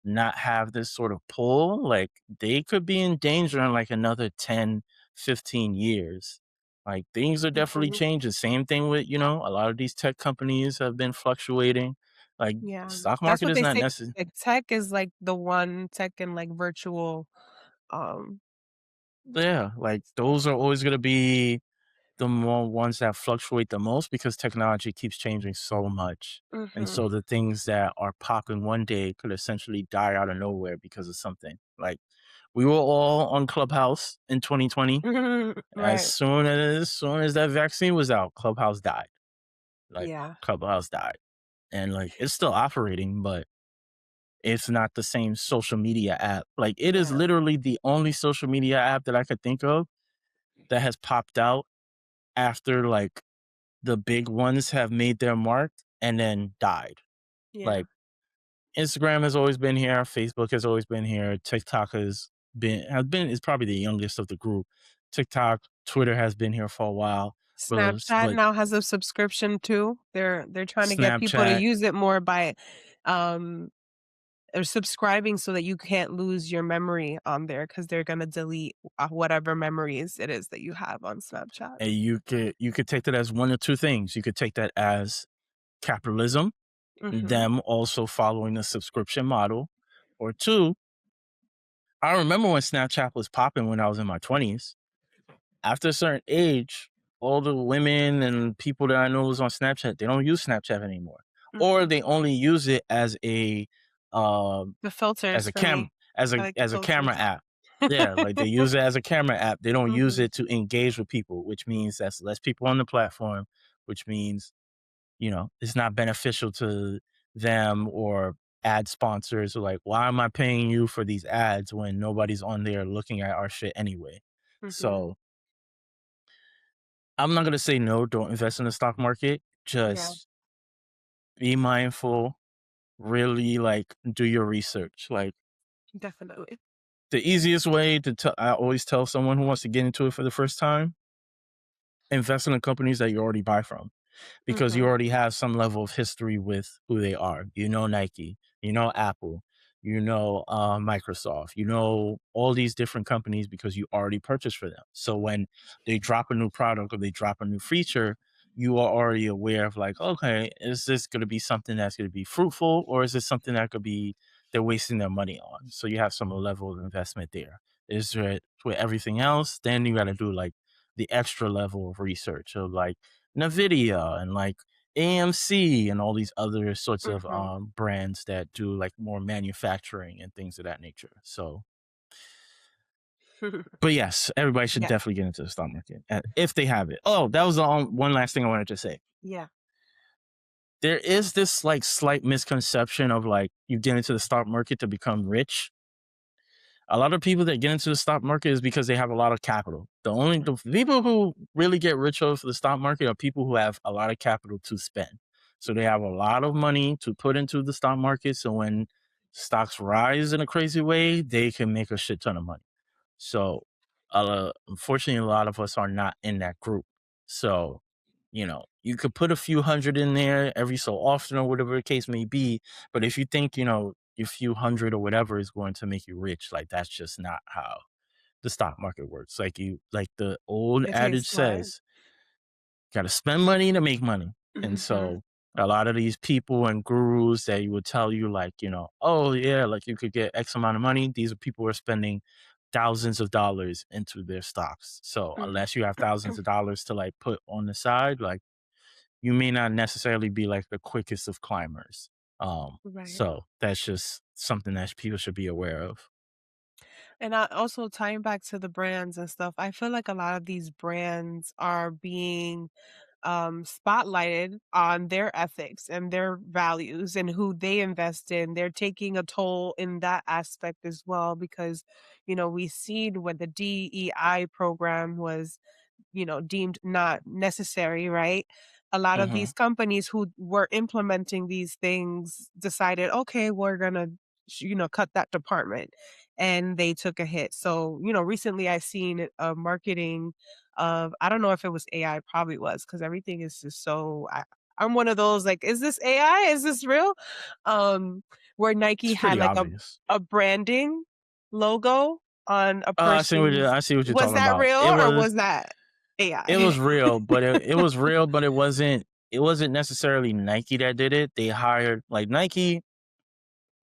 not have this sort of pull, like they could be in danger in like another 10, 15 years. Like things are definitely Mhm. changing. Same thing with, a lot of these tech companies have been fluctuating. Like Yeah. stock That's market what is they not say. necessary. Like tech is like the one tech and like virtual. Um. Yeah, like those are always going to be the more ones that fluctuate the most because technology keeps changing so much. And Mhm. so the things that are popping one day could essentially die out of nowhere because of something. Like we were all on Clubhouse in 2020. Right. As soon as that vaccine was out, Clubhouse died. Like Yeah. Clubhouse died. And like it's still operating, but it's not the same social media app. Like it is Yeah. literally the only social media app that I could think of that has popped out after like the big ones have made their mark and then died. Yeah. Like Instagram has always been here, Facebook has always been here, TikTok has been is probably the youngest of the group. TikTok, Twitter has been here for a while, Snapchat but now has a subscription too. They're trying to get people to Snapchat, use it more by, um or subscribing so that you can't lose your memory on there because 'cause they're gonna delete, whatever memories it is that you have on Snapchat. and you could take that as one of two things. You could take that as capitalism, Mhm. them also following the subscription model, or two, I remember when Snapchat was popping when I was in my 20s. After a certain age, all the women and people that I know was on Snapchat, they don't use Snapchat anymore, or Mhm. they only use it um, The as filters a for me. I like the camera filters. app. Yeah, like they use it as a camera app. They don't use Mhm. it to engage with people, which means that's less people on the platform, which means it's not beneficial to them or ad sponsors who are like, why am I paying you for these ads when nobody's on there looking at our shit anyway? Mhm. So I'm not gonna say no, don't invest in the stock market. Yeah, Just be mindful, really like do your research. Like definitely. The easiest way to tell, I always tell someone who wants to get into it for the first time, invest in the companies that you already buy from, because you Mhm, already have some level of history with who they are. You know Nike, you know Apple, you know Microsoft, you know all these different companies because you already purchased for them. So when they drop a new product or they drop a new feature, you are already aware of like, okay, is this going to be something that's going to be fruitful, or is this something that could be they're wasting their money on? So you have some level of investment there. Is there with everything else? Then you got to do like the extra level of research of like NVIDIA and like AMC and all these other sorts of mhm. brands that do like more manufacturing and things of that nature. So, but yes, everybody should Yeah, definitely get into the stock market if they have it. Oh, that was the one last thing I wanted to say. yeah. There is this like slight misconception of like you get into the stock market to become rich. A lot of people that get into the stock market is because they have a lot of capital. The people who really get rich off the stock market are people who have a lot of capital to spend. So they have a lot of money to put into the stock market. So when stocks rise in a crazy way, they can make a shit ton of money. So, unfortunately, a lot of us are not in that group. So, you could put a few hundred in there every so often or whatever the case may be. But if you think, your few hundred or whatever is going to make you rich, like that's just not how the stock market works. Like the old It adage takes what? says, got to spend money to make money. And Mhm, so a lot of these people and gurus that you would tell you like, oh yeah, like you could get X amount of money. These are people who are spending thousands of dollars into their stocks. So mhm. unless you have thousands of dollars to like put on the side, like you may not necessarily be like the quickest of climbers. Right. So that's just something that people should be aware of. And also tying back to the brands and stuff, I feel like a lot of these brands are being spotlighted on their ethics and their values and who they invest in. They're taking a toll in that aspect as well because, we seen when the DEI program was deemed not necessary, right? A lot of these Hmm. companies who were implementing these things decided, okay, we're gonna, cut that department, and they took a hit. So, recently I seen a marketing of, I don't know if it was AI, probably was, because everything is just so. I'm one of those like, is this AI? Is this real? Um, where Nike It's had pretty like a obvious. a branding logo on a person's. I see what you're Was talking that about. real or was that It AI? was real, but it was real, but it wasn't necessarily Nike that did it. They hired like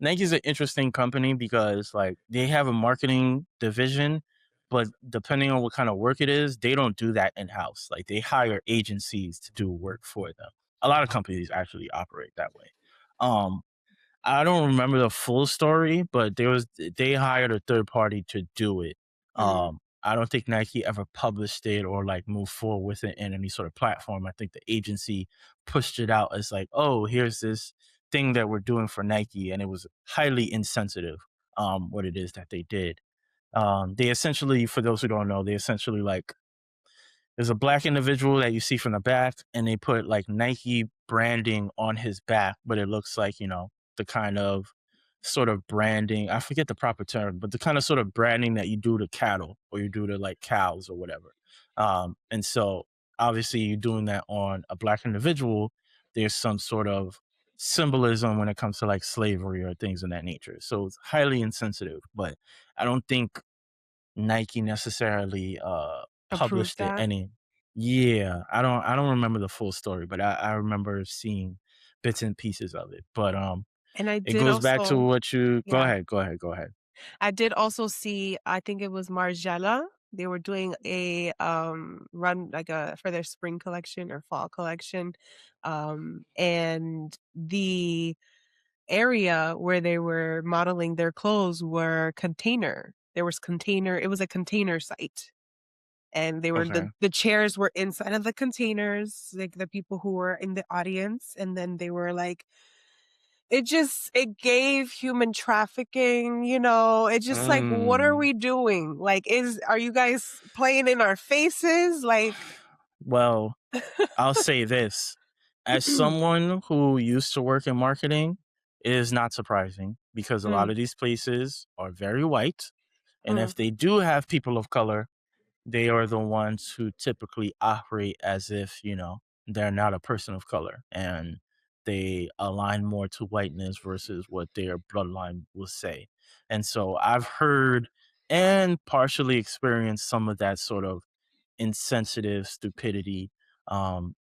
Nike's an interesting company because like they have a marketing division, but depending on what kind of work it is, they don't do that in house. Like they hire agencies to do work for them. A lot of companies actually operate that way. Um, I don't remember the full story, but they hired a third party to do it. Mm, I don't think Nike ever published it or like moved forward with it in any sort of platform. I think the agency pushed it out as like, oh, here's this thing that we're doing for Nike, and it was highly insensitive. What it is that they did. They essentially, for those who don't know, they essentially like there's a black individual that you see from the back, and they put like Nike branding on his back, but it looks like, the kind of sort of branding. I forget the proper term, but the kind of sort of branding that you do to cattle or you do to like cows or whatever. And so obviously you're doing that on a black individual. There's some sort of symbolism when it comes to like slavery or things of that nature. So it's highly insensitive, but I don't think Nike necessarily approve published it that. any. Yeah, I don't remember the full story, but I remember seeing bits and pieces of it. But And I it did goes back to also what you go yeah. ahead, go ahead, go ahead. I did also see, I think it was Margiela. They were doing a, run, like, a for their spring collection or fall collection, and the area where they were modeling their clothes were container. There was container it was a container site, and they were Okay. the chairs were inside of the containers, like, the people who were in the audience, and then they were, like, it gave human trafficking, it's just like, what are Mm. we doing? Like, are you guys playing in our faces? Like Well, I'll say this. As someone who used to work in marketing, it is not surprising because a lot Mm, of these places are very white. And Mm, if they do have people of color, they are the ones who typically operate as if, they're not a person of color and they align more to whiteness versus what their bloodline will say. And so I've heard and partially experienced some of that sort of insensitive stupidity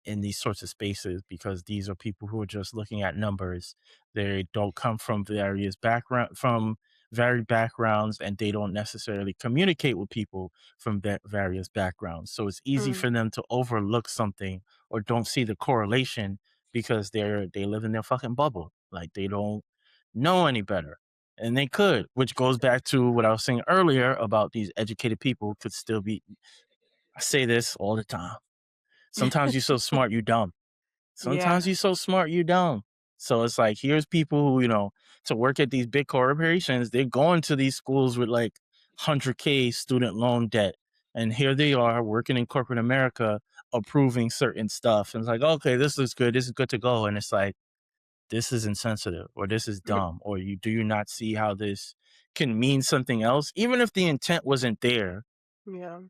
in these sorts of spaces because these are people who are just looking at numbers. They don't come from varied backgrounds, and they don't necessarily communicate with people from various backgrounds. So it's easy mm, for them to overlook something or don't see the correlation because they live in their fucking bubble. Like they don't know any better. And they could, which goes back to what I was saying earlier about these educated people could still be. I say this all the time. Sometimes you're so smart, you dumb. yeah. Sometimes you're so smart, you dumb. So it's like, here's people who, to work at these big corporations, they're going to these schools with like 100K student loan debt. And here they are working in corporate America, approving certain stuff. And it's like, okay, this looks good. This is good to go. And it's like, this is insensitive or this is dumb. Or do you not see how this can mean something else? Even if the intent wasn't there, Yeah.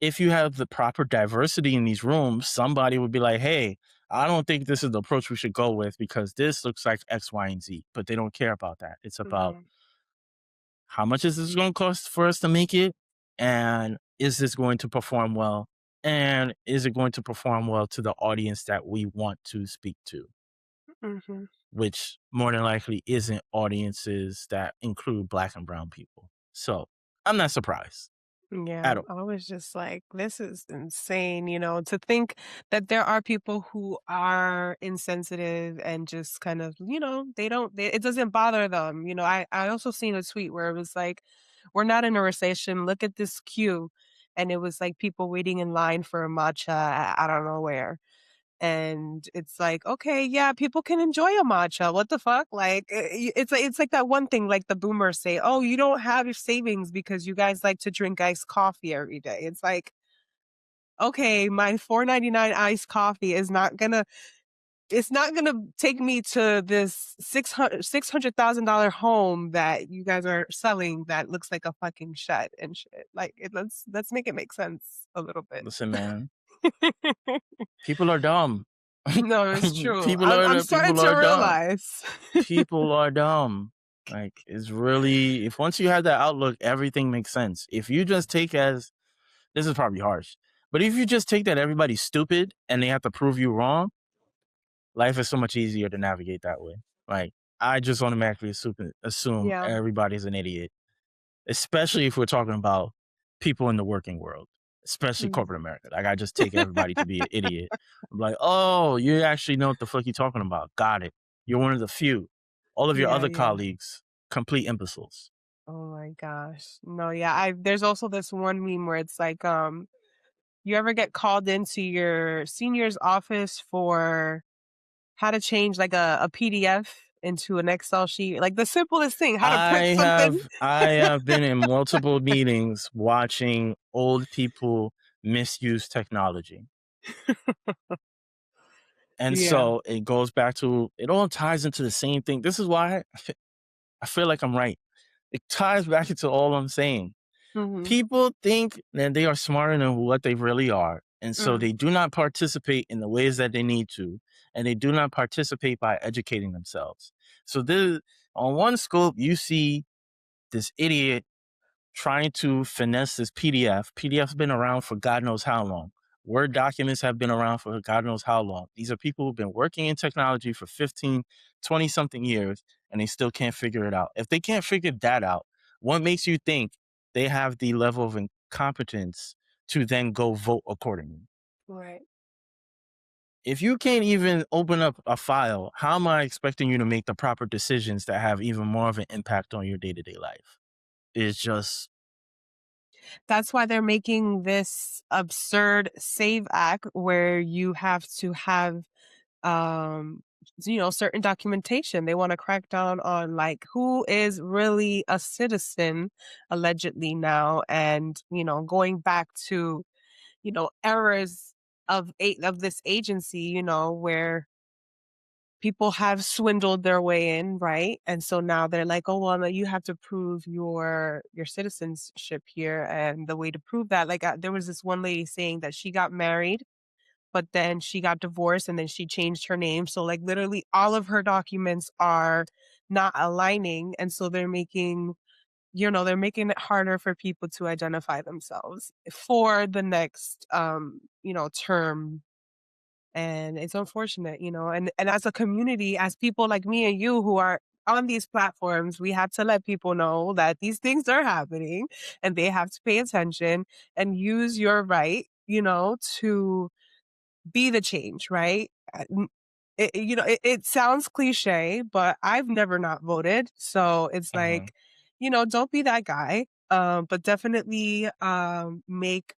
if you have the proper diversity in these rooms, somebody would be like, hey, I don't think this is the approach we should go with because this looks like X, Y, and Z. But they don't care about that. It's about Mhm. how much is this going to cost for us to make it? And is this going to perform well? And is it going to perform well to the audience that we want to speak to? Mhm. Which more than likely isn't audiences that include Black and brown people. So I'm not surprised Yeah, at all. I was just like, this is insane, to think that there are people who are insensitive and just kind of, it doesn't bother them. I also seen a tweet where it was like, we're not in a recession. Look at this queue. And it was like people waiting in line for a matcha I don't know where. And it's like, okay, yeah, people can enjoy a matcha. What the fuck? Like, it's like that one thing, like the boomers say, "Oh, you don't have your savings because you guys like to drink iced coffee every day." It's like, okay, my 4.99 iced coffee is not gonna. It's not gonna take me to this $600,000 home that you guys are selling that looks like a fucking shed and shit. Like, let's make it make sense a little bit. Listen, man, people are dumb. No, it's true. people I'm are I'm the starting people to are dumb. realize. People are dumb. Like it's really if once you have that outlook, everything makes sense. If you just take as this is probably harsh, but if you just take that everybody's stupid and they have to prove you wrong, life is so much easier to navigate that way. Like I just automatically assume Yeah. everybody's an idiot, especially if we're talking about people in the working world, especially Mm. corporate America. Like I just take everybody to be an idiot. I'm like, oh, you actually know what the fuck you're talking about. Got it. You're one of the few. All of your Yeah, other yeah. colleagues, complete imbeciles. Oh my gosh. No, yeah, there's also this one meme where it's like, you ever get called into your senior's office for how to change like a PDF into an Excel sheet, like the simplest thing, how to I print something? have I have been in multiple meetings watching old people misuse technology. And Yeah. so it goes back to it all ties into the same thing. This is why I feel like I'm right. It ties back into all I'm saying. Mhm. People think that they are smarter than what they really are. And so Mm. they do not participate in the ways that they need to. And they do not participate by educating themselves. So this on one scope, you see this idiot trying to finesse this PDF. PDF's been around for God knows how long. Word documents have been around for God knows how long. These are people who've been working in technology for 15, 20 something years, and they still can't figure it out. If they can't figure that out, what makes you think they have the level of incompetence to then go vote accordingly? Right. If you can't even open up a file, how am I expecting you to make the proper decisions that have even more of an impact on your day to day life? It's just That's why they're making this absurd save act where you have to have um certain documentation. They want to crack down on like who is really a citizen allegedly now, and going back to eras of this agency, where people have swindled their way in, right? And so now they're like, "Oh, well, no, you have to prove your citizenship here," and the way to prove that, like, there was this one lady saying that she got married, but then she got divorced, and then she changed her name, so, like, literally all of her documents are not aligning, and so they're making it harder for people to identify themselves for the next, term, and it's unfortunate, and as a community, as people like me and you who are on these platforms, we have to let people know that these things are happening, and they have to pay attention and use your right, to be the change, right? It sounds cliche, but I've never not voted, so it's Mhm. like, don't be that guy, but definitely, make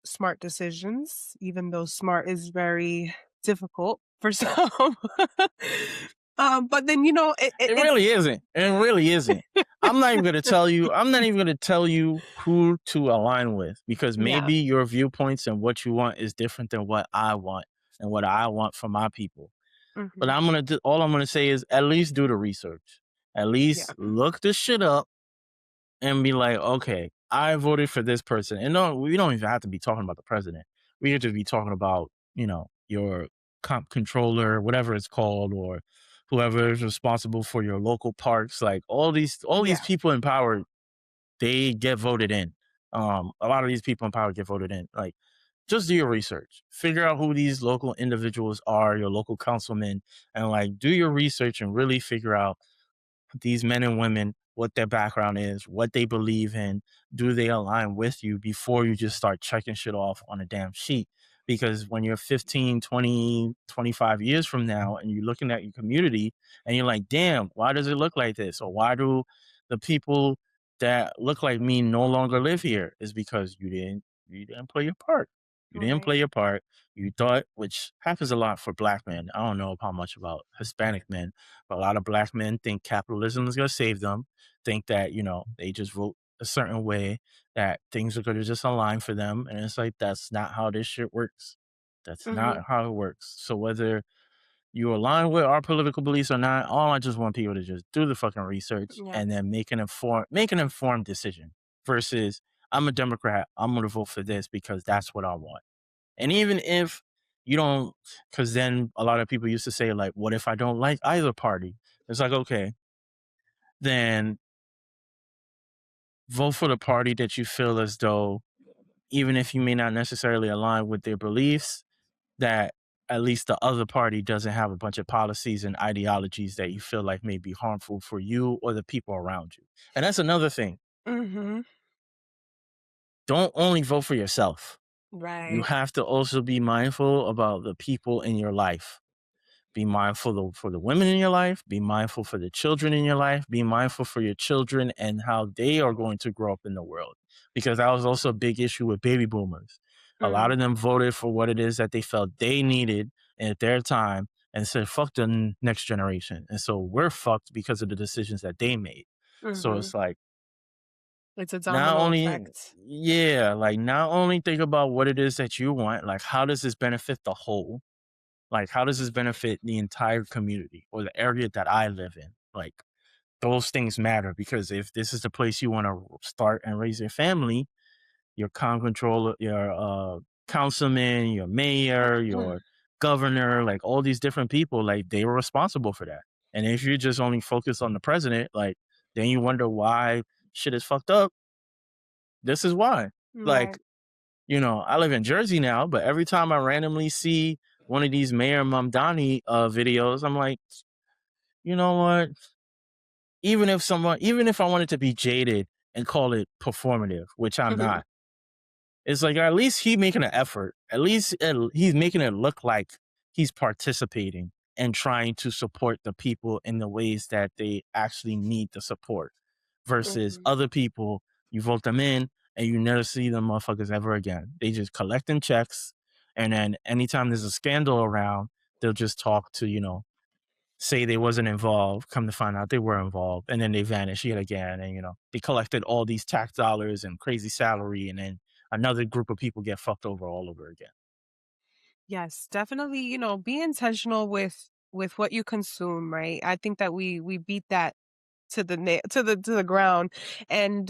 smart decisions, even though smart is very difficult for some. But then, It it's really isn't. It really isn't. I'm not even gonna tell you who to align with because yeah. maybe your viewpoints and what you want is different than what I want and what I want for my people. But Mhm. all I'm gonna say is at least do the research. At least Yeah. look this shit up and be like, okay, I voted for this person. And no, we don't even have to be talking about the president. We have to be talking about, your comp controller, whatever it's called, or whoever is responsible for your local parks. Like all these Yeah. people in power, they get voted in. A lot of these people in power get voted in. Like, just do your research. Figure out who these local individuals are, your local councilmen, and like do your research and really figure out these men and women, what their background is, what they believe in, do they align with you before you just start checking shit off on a damn sheet. Because when you're 15, 20, 25 years from now and you're looking at your community and you're like, damn, why does it look like this? Or why do the people that look like me no longer live here? Is because you didn't play your part. You didn't Right. play your part. You thought, which happens a lot for black men. I don't know how much about Hispanic men, a lot of black men think capitalism is going to save them, think that, they just vote a certain way, that things are going to just align for them. And it's like, that's not how this shit works. That's not Mhm. how it works. So whether you align with our political beliefs or not, all I just want people to just do the fucking research Yeah. and then make an informed decision versus I'm a Democrat. I'm going to vote for this because that's what I want. And even if you don't, because then a lot of people used to say, like, what if I don't like either party? It's like, okay, then vote for the party that you feel as though, even if you may not necessarily align with their beliefs, that at least the other party doesn't have a bunch of policies and ideologies that you feel like may be harmful for you or the people around you. And that's another thing. Mhm. Don't only vote for yourself. You Right. have to also be mindful about the people in your life. Be mindful for the women in your life. Be mindful for the children in your life. Be mindful for your children and how they are going to grow up in the world. Because that was also a big issue with baby boomers. A lot Mm. of them voted for what it is that they felt they needed at their time and said, fuck the next generation. And so we're fucked because of the decisions that they made. So Mhm. it's like, It's a not domino only, effect. yeah, like not only think about what it is that you want, like how does this benefit the whole? Like, how does this benefit the entire community or the area that I live in? Like, those things matter because if this is the place you want to start and raise your family, your con controller, your councilman, your mayor, your governor, like all these different people, like they were responsible for that. And if you just only focus on the president, like then you wonder why shit is fucked up. This is why. Like, Right. I live in Jersey now, but every time I randomly see one of these Mayor Mamdani videos, I'm like, you know what? Even if I wanted to be jaded and call it performative, which I'm not, it's like at least he making an effort. At least he's making it look like he's participating and trying to support the people in the ways that they actually need the support. Versus Mhm. other people, you vote them in and you never see them motherfuckers ever again. They just collecting checks, and then anytime there's a scandal around, they'll just talk to say they wasn't involved, come to find out they were involved, and then they vanish yet again. And they collected all these tax dollars and crazy salary, and then another group of people get fucked over all over again. Yes, definitely, be intentional with with what you consume, right? I think that we beat that to the to the ground. And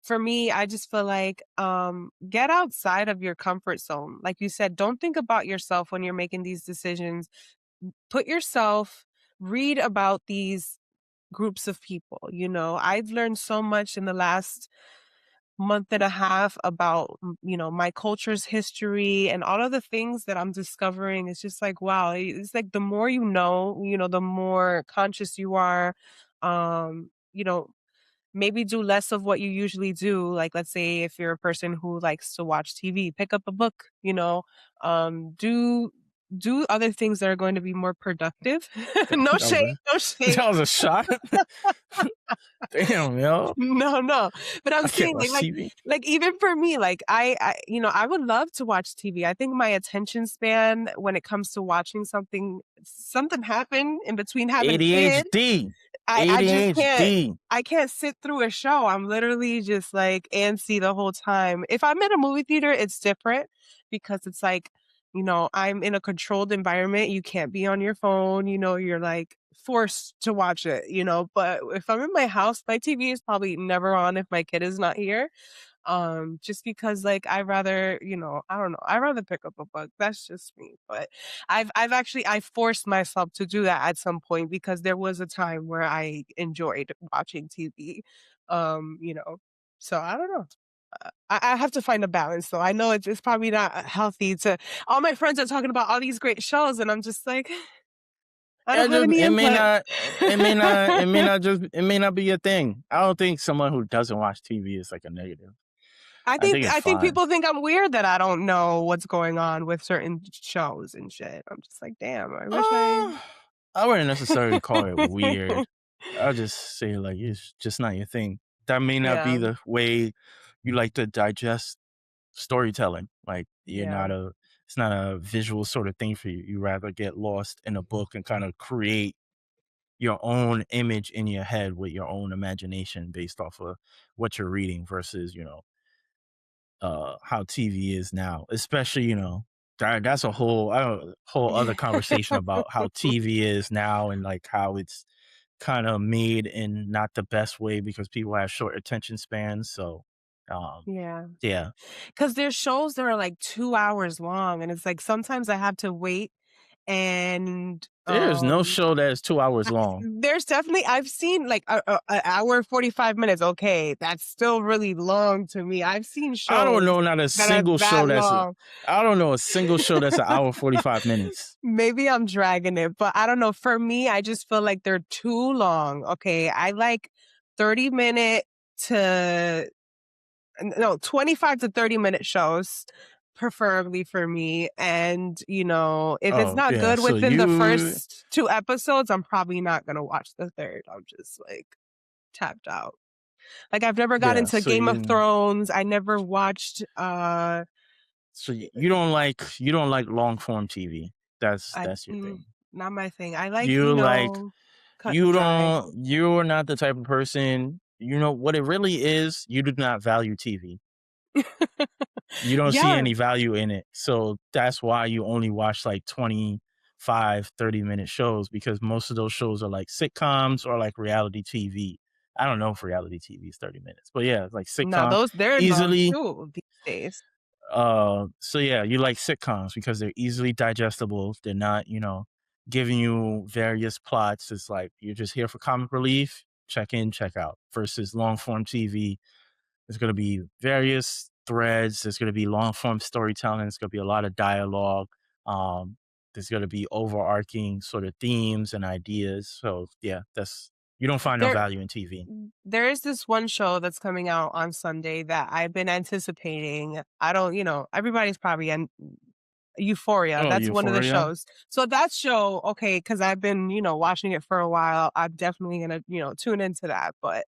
for me, I just feel like get outside of your comfort zone. Like you said, don't think about yourself when you're making these decisions. Put yourself, read about these groups of people. I've learned so much in the last month and a half about my culture's history and all of the things that I'm discovering. It's just like, wow, it's like the more the more conscious you are. Um you know maybe do less of what you usually do. Like, let's say if you're a person who likes to watch TV, pick up a book. Do other things that are going to be more productive. No That was shade, a no shade. that was a shot. Damn, yo. No, no. But I'm I can't saying, watch TV. like even for me, like I would love to watch TV. I think my attention span when it comes to watching something happen in between having a kid. ADHD. I just can't. ADHD. I can't sit through a show. I'm literally just like antsy the whole time. If I'm in a movie theater, it's different because it's like, I'm in a controlled environment. You can't be on your phone. You're like forced to watch it. But if I'm in my house, my TV is probably never on if my kid is not here. Just because like I don't know, I'd rather pick up a book. That's just me. But I forced myself to do that at some point because there was a time where I enjoyed watching TV. You know. So I don't know. I have to find a balance though. I know it's probably not healthy to all my friends are talking about all these great shows and I'm just like I don't It have just any it may input. not it may not be a thing. I don't think someone who doesn't watch TV is like a negative. I I think think it's I think fine. people think I'm weird that I don't know what's going on with certain shows and shit. I'm just like, "Damn, I wish I." Uh, I wouldn't necessarily call it weird. I'll just say like it's just not your thing. That may not be Yeah, the way you like to digest storytelling. Like yeah. it's not a visual sort of thing for you. You rather get lost in a book and kind of create your own image in your head with your own imagination based off of what you're reading versus, how TV is now. Especially, that's a whole other conversation about how TV is now and like how it's kind of made in not the best way because people have short attention spans. So, um, Yeah. yeah, 'Cause there's shows that are, like, 2 hours long, and it's like sometimes I have to wait and, there's no show that is 2 hours long. there's definitely I've seen, like, a hour and 45 minutes, okay, that's still really long to me. I've seen I don't shows know not a that are single that show long. I don't know a single show that's an hour 45 minutes. Maybe I'm dragging it, but I don't know. For me, I just feel like they're too long. Okay. I like 30-minute to no, 25 to 30-minute shows, preferably for me. And, if it's Oh not yeah, good so within the first two episodes, I'm probably not gonna watch the third. I'm just like tapped out. Like I've never got yeah, into Game of Thrones. I never watched you don't like long form TV. I That's your thing. not my thing. I like, You like cut and dry. you're not the type of person, what it really is, you do not value TV. You don't see Yeah. any value in it. So that's why you only watch like 25, 30-minute shows because most of those shows are like sitcoms or like reality TV. I don't know if reality TV is 30 minutes, but yeah, like No, sitcom they're long easily. too these days. So yeah, you like sitcoms because they're easily digestible. They're not, giving you various plots. It's like you're just here for comic relief, check in, check out. Versus long form TV, there's going to be various threads. There's going to be long form storytelling. There's going to be a lot of dialogue. Um, there's going to be overarching sort of themes and ideas. So yeah, that's you don't find no There value in TV. there is this one show that's coming out on Sunday that I've been anticipating. I don't, everybody's probably in Euphoria. Oh, That's one of the Euphoria. shows. So that show, okay, because I've been, watching it for a while. I'm definitely gonna, tune into that. But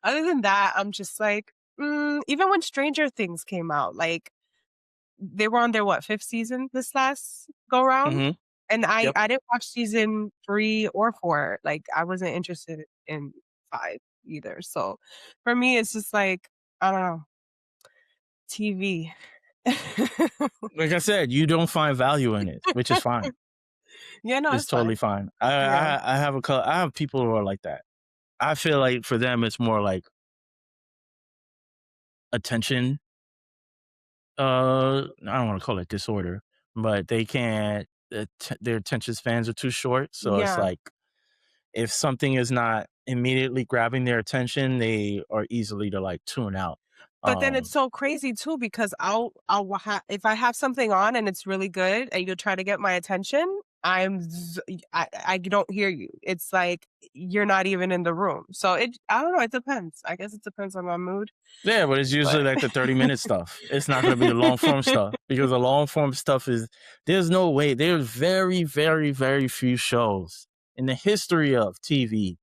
other than that, I'm just like, even when Stranger Things came out, like they were on their what, 5th season this last go round? Hmm. And I Yep. I didn't watch season 3 or 4, like, I wasn't interested in 5 either, so for me, it's just like, I don't know, TV. Like I said, you don't find value in it, which is fine. Yeah, no, It's it's totally fine. fine. Yeah. I have people who are like that. I feel like for them, it's more like attention. I don't want to call it disorder, but they can't. Their attention spans are too short, so it's Yeah. like if something is not immediately grabbing their attention, they are easily to like tune out. But then it's Um, so crazy too because if I have something on and it's really good and you try to get my attention, I don't hear you. It's like you're not even in the room. So I don't know, it depends. I guess it depends on my mood, yeah, but it's usually but like the 30-minute stuff. It's not going to be the long form stuff because the long form stuff is there's no way. There's very, very, very few shows in the history of TV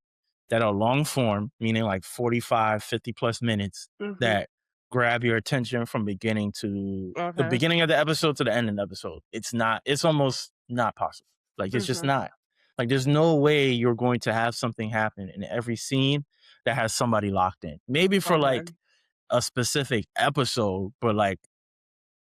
that are long form, meaning like 45, 50 plus minutes Mhm. that grab your attention from beginning to the Okay. beginning of the episode to the end of the episode. It's almost not possible. Like it's just Mhm. not. Like there's no way you're going to have something happen in every scene that has somebody locked in. Maybe for like Okay. a specific episode, but like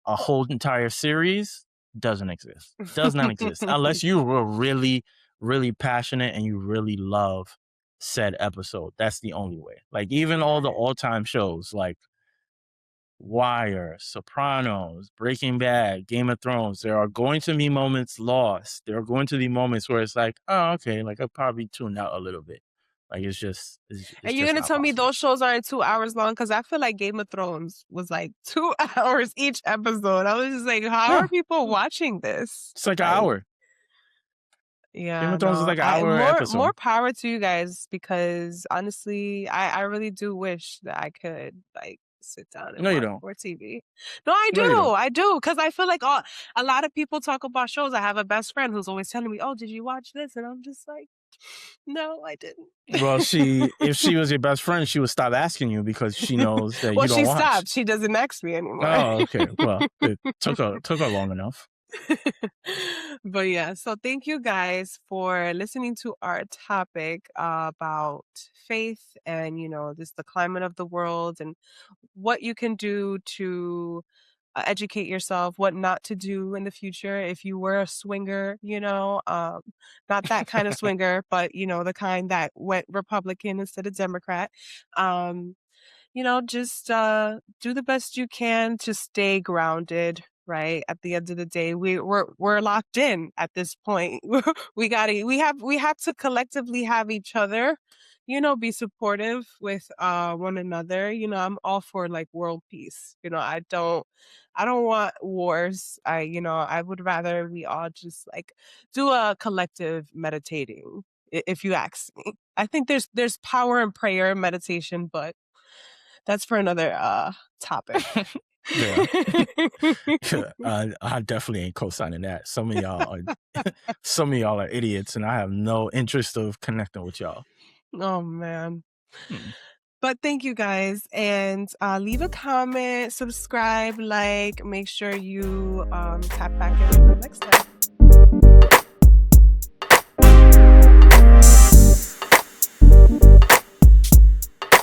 a whole entire series doesn't exist. Does not exist unless you were really, really passionate and you really love said episode. That's the only way. Like even all the Right. all-time shows like Wire, Sopranos, Breaking Bad, Game of Thrones, there are going to be moments lost. There are going to be moments where it's like, oh, okay, like I'll probably tune out a little bit. Like it's And you're just gonna not tell me possible. those shows aren't 2 hours long? Because I feel like Game of Thrones was like 2 hours each episode. I was just like, how are No, people watching this? it's like an Like, hour. Game yeah, of Thrones is no, like an I hour more episode. power to you guys because honestly, I really do wish that I could like sit down and No, you watch don't. more TV. No, No, you don't. I do, because I feel like a lot of people talk about shows. I have a best friend who's always telling me, "Oh, did you watch this?" And I'm just like, "No, I didn't." Well, if she was your best friend, she would stop asking you because she knows that Well, you don't she watch. stopped. She doesn't text me anymore. Oh, okay. Well, it took her long enough. But yeah, so thank you guys for listening to our topic about faith and, just the climate of the world and what you can do to educate yourself, what not to do in the future if you were a swinger, not that kind of swinger, but, the kind that went Republican instead of Democrat. Um, just do the best you can to stay grounded. Right at the end of the day, we're locked in at this point. We have to collectively have each other, be supportive with one another. I'm all for like world peace. I don't want wars. I would rather we all just like do a collective meditating. If you ask me, I think there's power in prayer and meditation, but that's for another topic. Yeah. Yeah, I definitely ain't co-signing that. Some of y'all are idiots, and I have no interest of connecting with y'all. Oh man. Hmm. But thank you guys, and leave a comment, subscribe, like, make sure you tap back in next time.